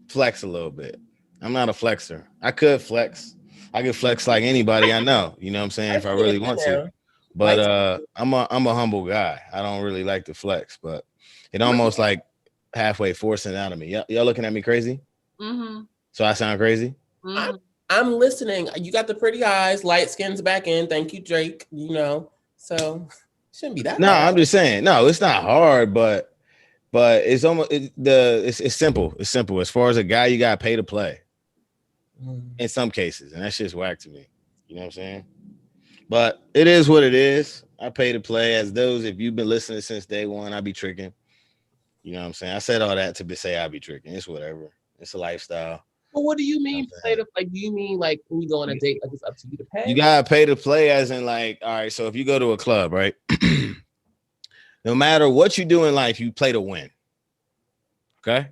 Speaker 1: flex a little bit. I'm not a flexer. I could flex like anybody I know, you know what I'm saying, if I really want to. But I'm a humble guy. I don't really like to flex, but it almost like halfway forcing it out of me. Y'all looking at me crazy? Mm-hmm. So I sound crazy?
Speaker 6: Mm-hmm. I'm listening. You got the pretty eyes, light skin's back in. Thank you, Drake. So shouldn't be that hard.
Speaker 1: I'm just saying, no, it's not hard, but But it's almost it's simple. It's simple. As far as a guy, you gotta pay to play in some cases, and that shit's whack to me. You know what I'm saying? But it is what it is. I pay to play. As those, if you've been listening since day one, I be tricking. You know what I'm saying? I said all that to say I be tricking. It's whatever. It's a lifestyle.
Speaker 6: Well, what do you
Speaker 1: You know
Speaker 6: mean
Speaker 1: what I'm
Speaker 6: play
Speaker 1: saying?
Speaker 6: to like? Do you mean like when you go on a date, like it's up to you to pay?
Speaker 1: You gotta pay to play, as in like, all right. So if you go to a club, right? No matter what you do in life, you play to win. Okay.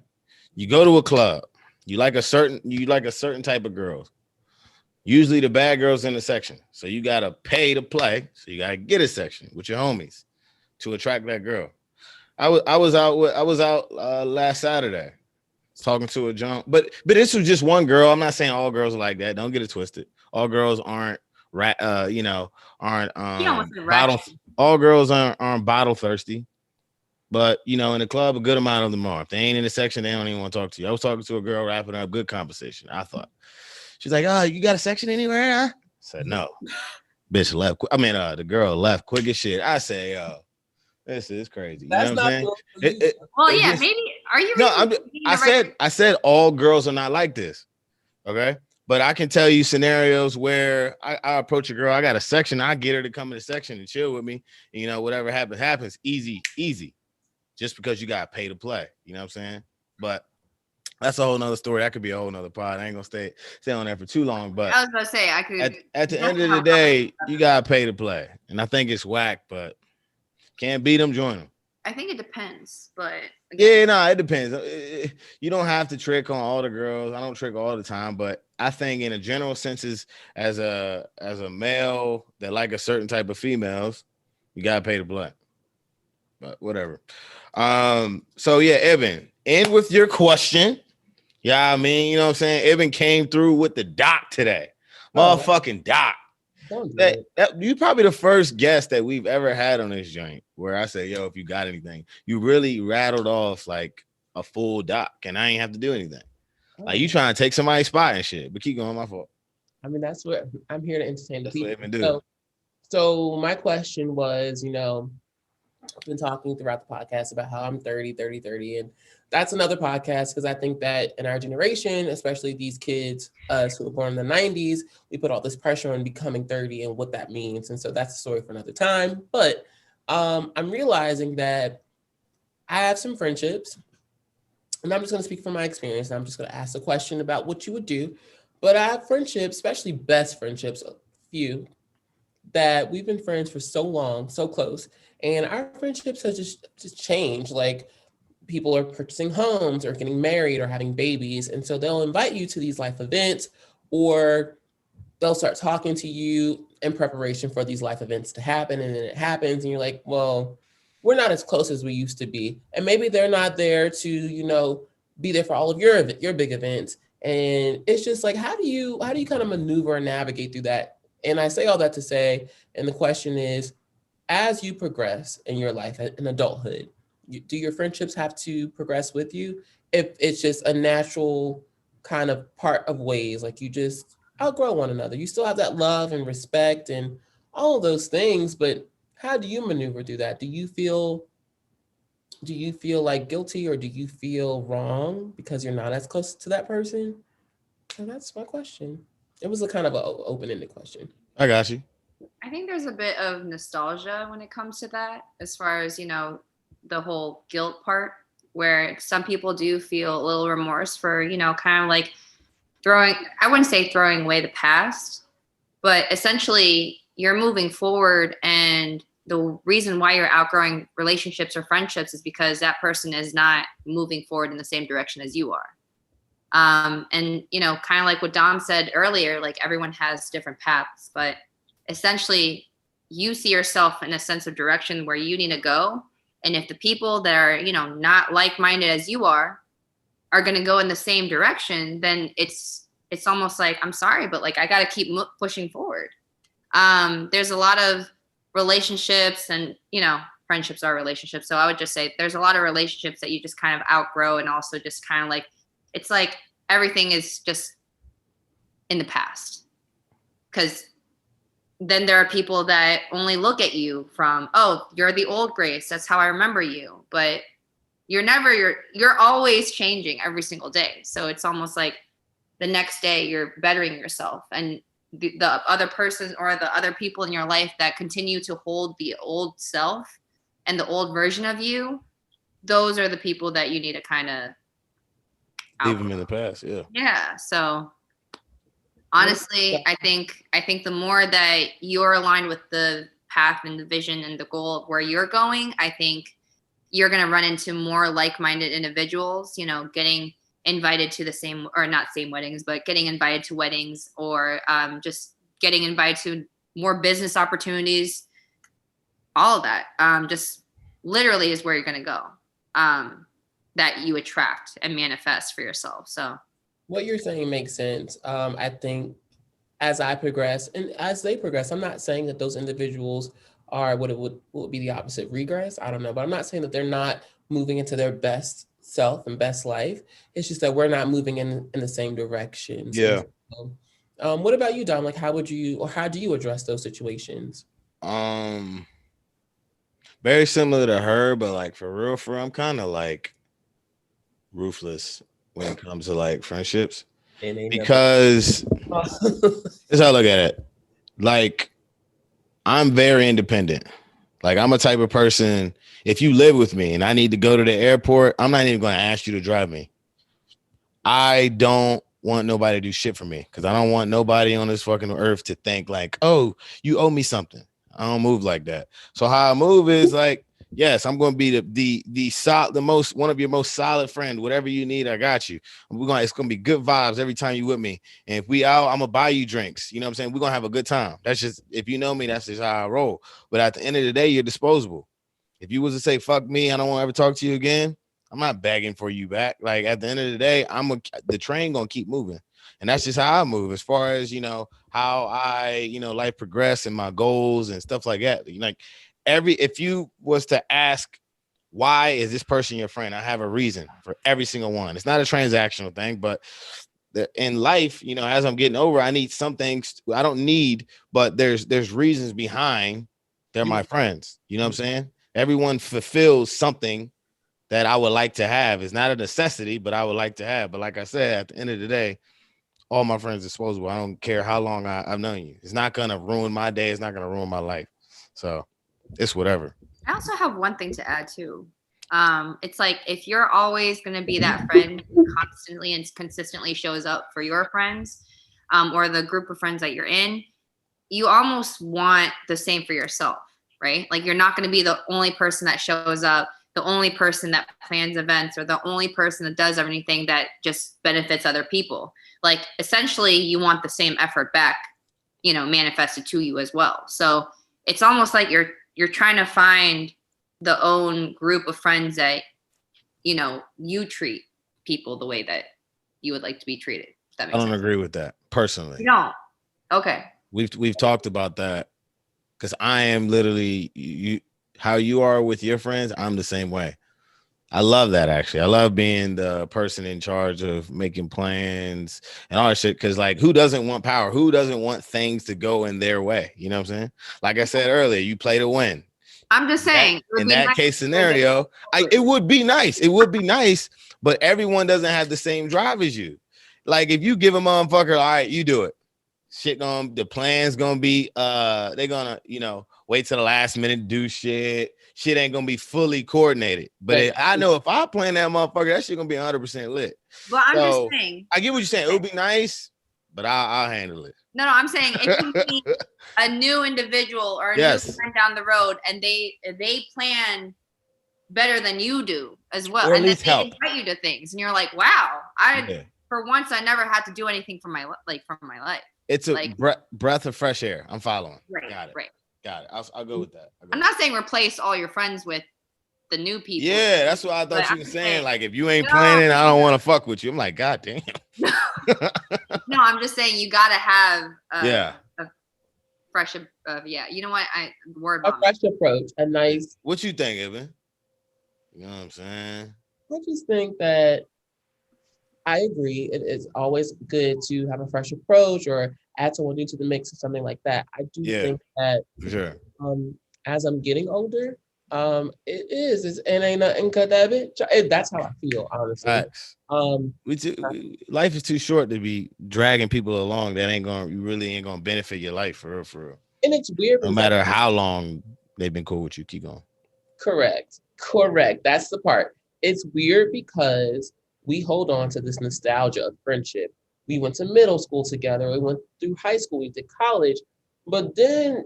Speaker 1: You go to a club. You like a certain type of girls. Usually the bad girls in the section. So you gotta pay to play. So you gotta get a section with your homies to attract that girl. I was out last Saturday talking to a junk, but this was just one girl. I'm not saying all girls are like that. Don't get it twisted. All girls aren't aren't
Speaker 5: You almost said
Speaker 1: bottle.
Speaker 5: ratchet.
Speaker 1: All girls aren't bottle thirsty. But in the club, a good amount of them are. If they ain't in the section, they don't even want to talk to you. I was talking to a girl wrapping up, good conversation. I thought she's like, "Oh, you got a section anywhere?" Huh? I said, "No." Bitch left. The girl left quick as shit. I say, "Yo, this is crazy." You
Speaker 6: That's
Speaker 1: know what I'm
Speaker 6: not
Speaker 1: saying?
Speaker 6: good for you.
Speaker 5: Well,
Speaker 1: It
Speaker 5: yeah,
Speaker 1: just-
Speaker 5: maybe. Are you?
Speaker 1: No,
Speaker 5: Really
Speaker 1: I said all girls are not like this. Okay. But I can tell you scenarios where I approach a girl, I got a section, I get her to come in the section and chill with me. And, whatever happens, easy. Just because you got to pay to play. You know what I'm saying? But that's a whole nother story. That could be a whole nother pod. I ain't gonna stay on there for too long. But
Speaker 5: I was about to say I could.
Speaker 1: at the end of the day, you gotta pay to play. And I think it's whack, but can't beat them, join them.
Speaker 5: I think it depends, but
Speaker 1: Yeah, no, it depends. You don't have to trick on all the girls. I don't trick all the time, but I think in a general senses, as a male that like a certain type of females, you gotta pay to play. But whatever. So yeah, Evan, end with your question. Yeah, I mean, you know what I'm saying? Evan came through with the doc today. Motherfucking doc.
Speaker 6: Don't do
Speaker 1: That
Speaker 6: it.
Speaker 1: you probably the first guest that we've ever had on this joint where I say, yo, if you got anything, you really rattled off like a full doc and I ain't have to do anything. Like you trying to take somebody's spot and shit, but keep going, my fault.
Speaker 6: I mean, that's what I'm here to entertain the
Speaker 1: That's what
Speaker 6: people.
Speaker 1: Evan do.
Speaker 6: So my question was, I've been talking throughout the podcast about how I'm 30, and that's another podcast because I think that in our generation, especially these kids who were born in the 90s, we put all this pressure on becoming 30 and what that means. And so that's a story for another time. But I'm realizing that I have some friendships, and I'm just going to speak from my experience. And I'm just going to ask a question about what you would do. But I have friendships, especially best friendships, a few, that we've been friends for so long, so close. And our friendships have just changed. Like people are purchasing homes or getting married or having babies. And so they'll invite you to these life events, or they'll start talking to you in preparation for these life events to happen. And then it happens and you're like, well, we're not as close as we used to be. And maybe they're not there to, be there for all of your big events. And it's just like, how do you kind of maneuver and navigate through that? And I say all that to say, and the question is, as you progress in your life in adulthood, do your friendships have to progress with you? If it's just a natural kind of part of ways, like you just outgrow one another. You still have that love and respect and all of those things, but how do you maneuver through that? Do you feel like guilty, or do you feel wrong because you're not as close to that person? And that's my question. It was a kind of an open-ended question.
Speaker 1: I got you.
Speaker 5: I think there's a bit of nostalgia when it comes to that, as far as, the whole guilt part, where some people do feel a little remorse for, kind of like I wouldn't say throwing away the past, but essentially you're moving forward, and the reason why you're outgrowing relationships or friendships is because that person is not moving forward in the same direction as you are. And, kind of like what Dom said earlier, like everyone has different paths, but essentially you see yourself in a sense of direction where you need to go. And if the people that are, not like-minded as you are going to go in the same direction, then it's almost like, I'm sorry, but like, I got to keep pushing forward. There's a lot of relationships and, friendships are relationships. So I would just say there's a lot of relationships that you just kind of outgrow, and also just kind of like, it's like everything is just in the past. Because then there are people that only look at you from, oh, you're the old Grace. That's how I remember you. But you're always changing every single day. So it's almost like the next day you're bettering yourself, and the other person or the other people in your life that continue to hold the old self and the old version of you, those are the people that you need to kind of
Speaker 1: leave them in the past. Yeah.
Speaker 5: Yeah. So honestly, I think the more that you're aligned with the path and the vision and the goal of where you're going, I think you're going to run into more like-minded individuals, you know, getting invited to the same, or not same weddings, but getting invited to weddings, or just getting invited to more business opportunities. All of that just literally is where you're going to go, that you attract and manifest for yourself. So
Speaker 6: what you're saying makes sense. I think as I progress and as they progress, I'm not saying that those individuals are what would be the opposite, regress. I don't know, but I'm not saying that they're not moving into their best self and best life. It's just that we're not moving in the same direction.
Speaker 1: Yeah.
Speaker 6: So, what about you, Dom? Like, how do you address those situations?
Speaker 1: Very similar to her, but like for real, I'm kind of like ruthless when it comes to like friendships, because this is how I look at it. Like, I'm very independent. Like, I'm a type of person, if you live with me and I need to go to the airport, I'm not even going to ask you to drive me. I don't want nobody to do shit for me, because I don't want nobody on this fucking earth to think like, oh, you owe me something. I don't move like that. So how I move is like, yes, I'm going to be one of your most solid friend. Whatever you need, I got you. It's going to be good vibes every time you with me. And if we out, I'm going to buy you drinks. You know what I'm saying? We're going to have a good time. That's just, if you know me, that's just how I roll. But at the end of the day, you're disposable. If you was to say, fuck me, I don't want to ever talk to you again, I'm not begging for you back. Like, at the end of the day, the train going to keep moving. And that's just how I move, as far as, you know, how I, you know, life progress and my goals and stuff like that. Like, if you was to ask, why is this person your friend? I have a reason for every single one. It's not a transactional thing, but in life, you know, as I'm getting over, I need some things I don't need, but there's reasons behind they're my friends. You know what I'm saying? Everyone fulfills something that I would like to have. It's not a necessity, but I would like to have. But like I said, at the end of the day, all my friends are disposable. I don't care how long I've known you. It's not going to ruin my day. It's not going to ruin my life. So it's whatever.
Speaker 5: I also have one thing to add too. It's like, if you're always going to be that friend who constantly and consistently shows up for your friends, or the group of friends that you're in, you almost want the same for yourself, right? Like, you're not going to be the only person that shows up, the only person that plans events, or the only person that does everything that just benefits other people. Like, essentially, you want the same effort back, you know, manifested to you as well. So it's almost like you're trying to find the own group of friends that, you know, you treat people the way that you would like to be treated. If that makes sense.
Speaker 1: I don't agree with that personally.
Speaker 5: No. Okay.
Speaker 1: We've talked about that, because I am literally how you are with your friends. I'm the same way. I love that, actually. I love being the person in charge of making plans and all that shit. Because, like, who doesn't want power? Who doesn't want things to go in their way? You know what I'm saying? Like I said earlier, you play to win.
Speaker 5: I'm just saying.
Speaker 1: In that case scenario, it would be nice. It would be nice, but everyone doesn't have the same drive as you. Like, if you give a motherfucker, all right, you do it. The plan's gonna be, they're gonna, you know, wait till the last minute to do shit. Shit ain't gonna be fully coordinated. But I know if I plan that motherfucker, that shit gonna be 100% lit.
Speaker 5: Well, I'm just saying.
Speaker 1: I get what you're saying. It would be nice, but I'll handle it.
Speaker 5: No, I'm saying, if you meet a new individual or a new friend down the road, and they plan better than you do as well, and then they invite you to things, and you're like, wow, for once I never had to do anything for my life.
Speaker 1: It's a like, breath of fresh air. I'm following.
Speaker 5: Right.
Speaker 1: Got it. I'll go with that.
Speaker 5: I'm not saying replace all your friends with the new people.
Speaker 1: Yeah, that's what I thought you were saying. Like, if you ain't planning, I don't want to fuck with you. I'm like, God damn.
Speaker 5: No, I'm just saying you gotta have a fresh, you know what?
Speaker 6: A fresh approach, a nice.
Speaker 1: What you think, Evan? You know what I'm saying?
Speaker 6: I just think that I agree. It is always good to have a fresh approach or add someone new to the mix or something like that. I do think that
Speaker 1: for sure.
Speaker 6: As I'm getting older, It is. And ain't nothing cut that bitch. That's how I feel, honestly.
Speaker 1: Facts. Life is too short to be dragging people along that really ain't gonna benefit your life for real.
Speaker 6: And it's weird.
Speaker 1: No matter how long they've been cool with you, keep going.
Speaker 6: Correct. That's the part. It's weird because we hold on to this nostalgia of friendship. We went to middle school together. We went through high school. We did college. But then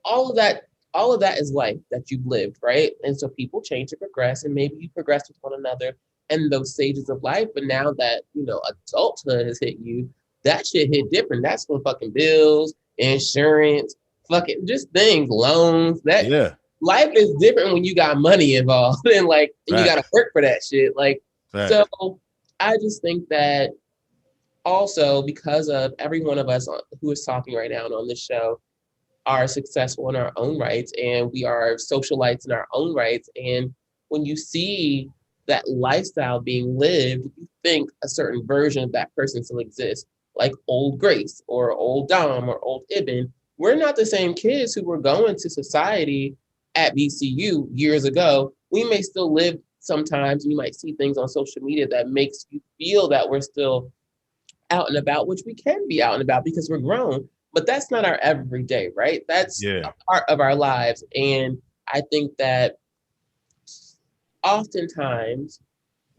Speaker 6: all of that is life that you've lived, right? And so people change and progress, and maybe you progress with one another in those stages of life. But now that, adulthood has hit you, that shit hit different. That's when fucking bills, insurance, fucking just things, loans, life is different when you got money involved and you got to work for that shit. So I just think that also because of every one of us who is talking right now and on this show are successful in our own rights, and we are socialites in our own rights. And when you see that lifestyle being lived, you think a certain version of that person still exists, like old Grace or old Dom or old Ibn. We're not the same kids who were going to society at BCU years ago. We may still live sometimes, and you might see things on social media that makes you feel that we're still out and about, which we can be out and about because we're grown, but that's not our everyday, right? That's a part of our lives. And I think that oftentimes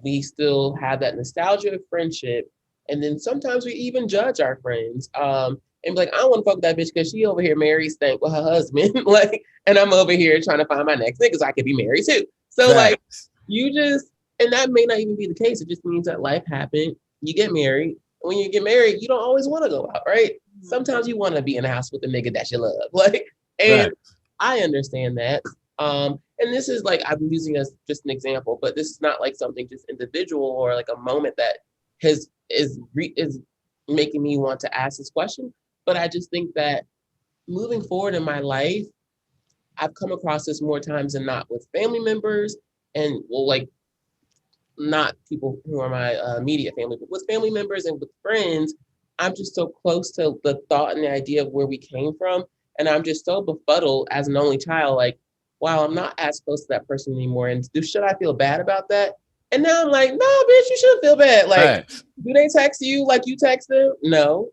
Speaker 6: we still have that nostalgia of friendship. And then sometimes we even judge our friends. And be like, I don't want to fuck with that bitch because she over here married stank with her husband. And I'm over here trying to find my next nigga so I could be married too. So and that may not even be the case. It just means that life happened. You get married. When you get married, you don't always want to go out, right? Sometimes you want to be in the house with the nigga that you love. And I understand that. And this is I'm using as just an example, but this is not something just individual or a moment that is making me want to ask this question. But I just think that moving forward in my life, I've come across this more times than not with family members and not people who are my immediate family, but with family members and with friends. I'm just so close to the thought and the idea of where we came from. And I'm just so befuddled as an only child, wow, I'm not as close to that person anymore. And should I feel bad about that? And now I'm like, no, bitch, you shouldn't feel bad. Do they text you like you text them? No.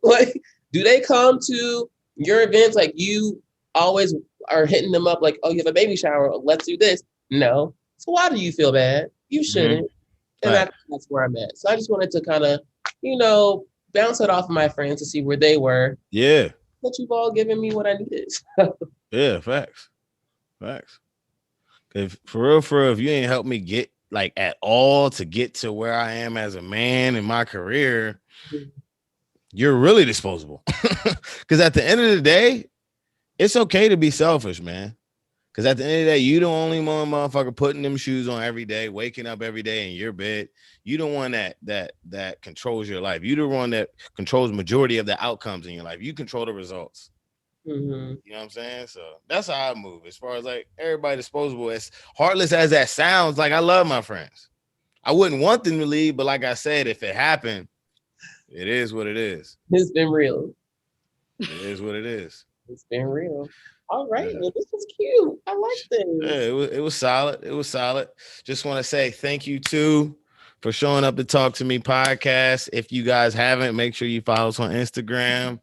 Speaker 6: Do they come to your events you always are hitting them up oh, you have a baby shower, let's do this? No. So why do you feel bad? You shouldn't. And that's where I'm at. So I just wanted to kind of, bounce it off of my friends to see where they were.
Speaker 1: Yeah.
Speaker 6: But you've all given me what I needed.
Speaker 1: Yeah, facts. If for real, if you ain't helped me get at all to get to where I am as a man in my career, you're really disposable. Because at the end of the day, it's okay to be selfish, man. Because at the end of the day, you the only one motherfucker putting them shoes on every day, waking up every day in your bed. You the one that controls your life. You the one that controls majority of the outcomes in your life. You control the results.
Speaker 6: Mm-hmm.
Speaker 1: You know what I'm saying? So that's how I move. As far as everybody disposable, as heartless as that sounds, I love my friends. I wouldn't want them to leave, but like I said, if it happened, it is what it is.
Speaker 6: It's been real.
Speaker 1: It is what it is.
Speaker 6: It's been real. All right. Yeah. Well, this was cute. I like this.
Speaker 1: Yeah, it was solid. It was solid. Just want to say thank you too for showing up to Talk to Me podcast. If you guys haven't, make sure you follow us on Instagram.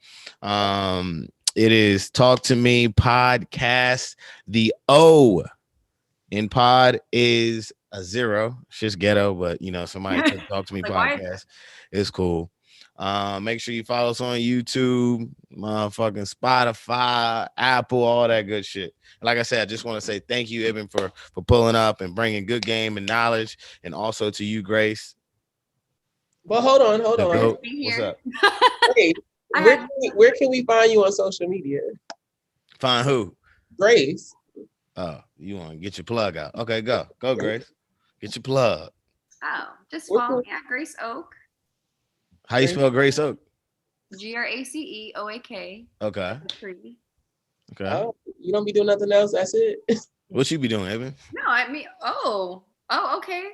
Speaker 1: It is Talk to Me podcast. The O in pod is a 0. It's just ghetto, but somebody took Talk to Me podcast. It's cool. Make sure you follow us on YouTube, motherfucking Spotify, Apple, all that good shit. Like I said, I just want to say thank you, Ibn, for pulling up and bringing good game and knowledge, and also to you, Grace.
Speaker 6: Well, hold on.
Speaker 1: What's up?
Speaker 6: Hey, where can we find you on social media?
Speaker 1: Find who?
Speaker 6: Grace.
Speaker 1: Oh, you want to get your plug out? Okay, go, Grace. Get your plug.
Speaker 5: Oh, just follow me at Grace Oak.
Speaker 1: How you spell Grace Oak?
Speaker 5: GRACEOAK.
Speaker 1: Okay. Okay.
Speaker 6: Oh, you don't be doing nothing else? That's it?
Speaker 1: What you be doing, Evan?
Speaker 5: No, I mean, okay.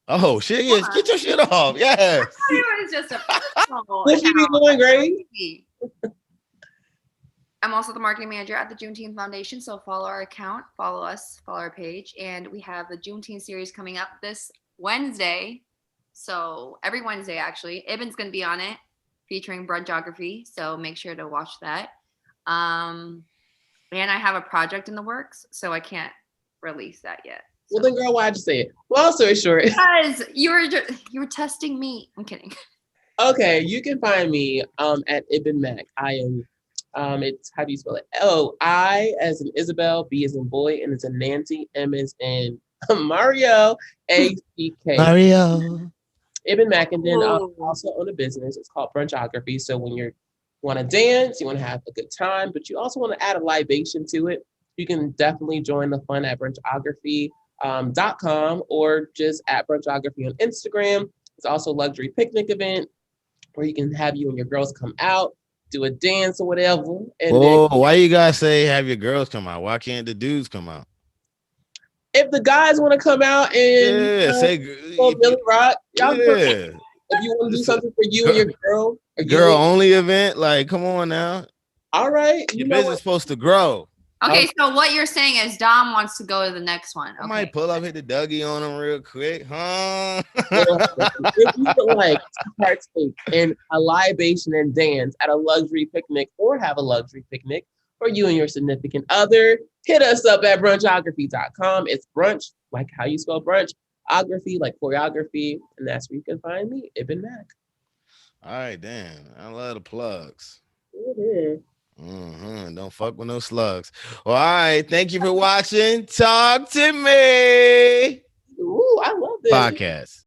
Speaker 1: Oh, shit, yes. Get your shit off. Yes.
Speaker 5: It was just a personal
Speaker 6: What you be doing, Grace?
Speaker 5: I'm also the marketing manager at the Juneteenth Foundation. So follow our account, follow us, follow our page. And we have the Juneteenth series coming up this Wednesday. So every Wednesday, actually. Ibn's going to be on it, featuring brunchography. So make sure to watch that. And I have a project in the works, so I can't release that yet.
Speaker 6: Well, then, girl, why'd you say it? Long story short.
Speaker 5: Because you were testing me. I'm kidding.
Speaker 6: Okay, you can find me at Ibn Mac. I am it's, how do you spell it? I as in Isabel, B as in boy, and it's a Nancy, M as in Mario, A-C-K.
Speaker 1: Mario.
Speaker 6: Ibn Mac, and then also own a business. It's called Brunchography. So when you want to dance, you want to have a good time, but you also want to add a libation to it, you can definitely join the fun at brunchography.com or just at Brunchography on Instagram. It's also a luxury picnic event where you can have you and your girls come out, do a dance or whatever. And
Speaker 1: Why you guys say have your girls come out? Why can't the dudes come out?
Speaker 6: if the guys want to come out and
Speaker 1: say
Speaker 6: Billy Rock, y'all if you want to do something for you and your girl
Speaker 1: only event, like come on now.
Speaker 6: All right,
Speaker 1: your business is supposed to grow.
Speaker 5: Okay, so what you're saying is Dom wants to go to the next one. Okay.
Speaker 1: I might pull up, hit the Dougie on him real quick, huh?
Speaker 6: If you would like to partake in a libation and dance at a luxury picnic or have a luxury picnic for you and your significant other, hit us up at brunchography.com. It's brunch, like how you spell brunch, ography, like choreography, and that's where you can find me, Ibn Mac.
Speaker 1: All right, damn. I love the plugs.
Speaker 6: Mm-hmm.
Speaker 1: Don't fuck with no slugs. All right. Thank you for watching. Talk to me.
Speaker 6: Ooh, I love this
Speaker 1: podcast.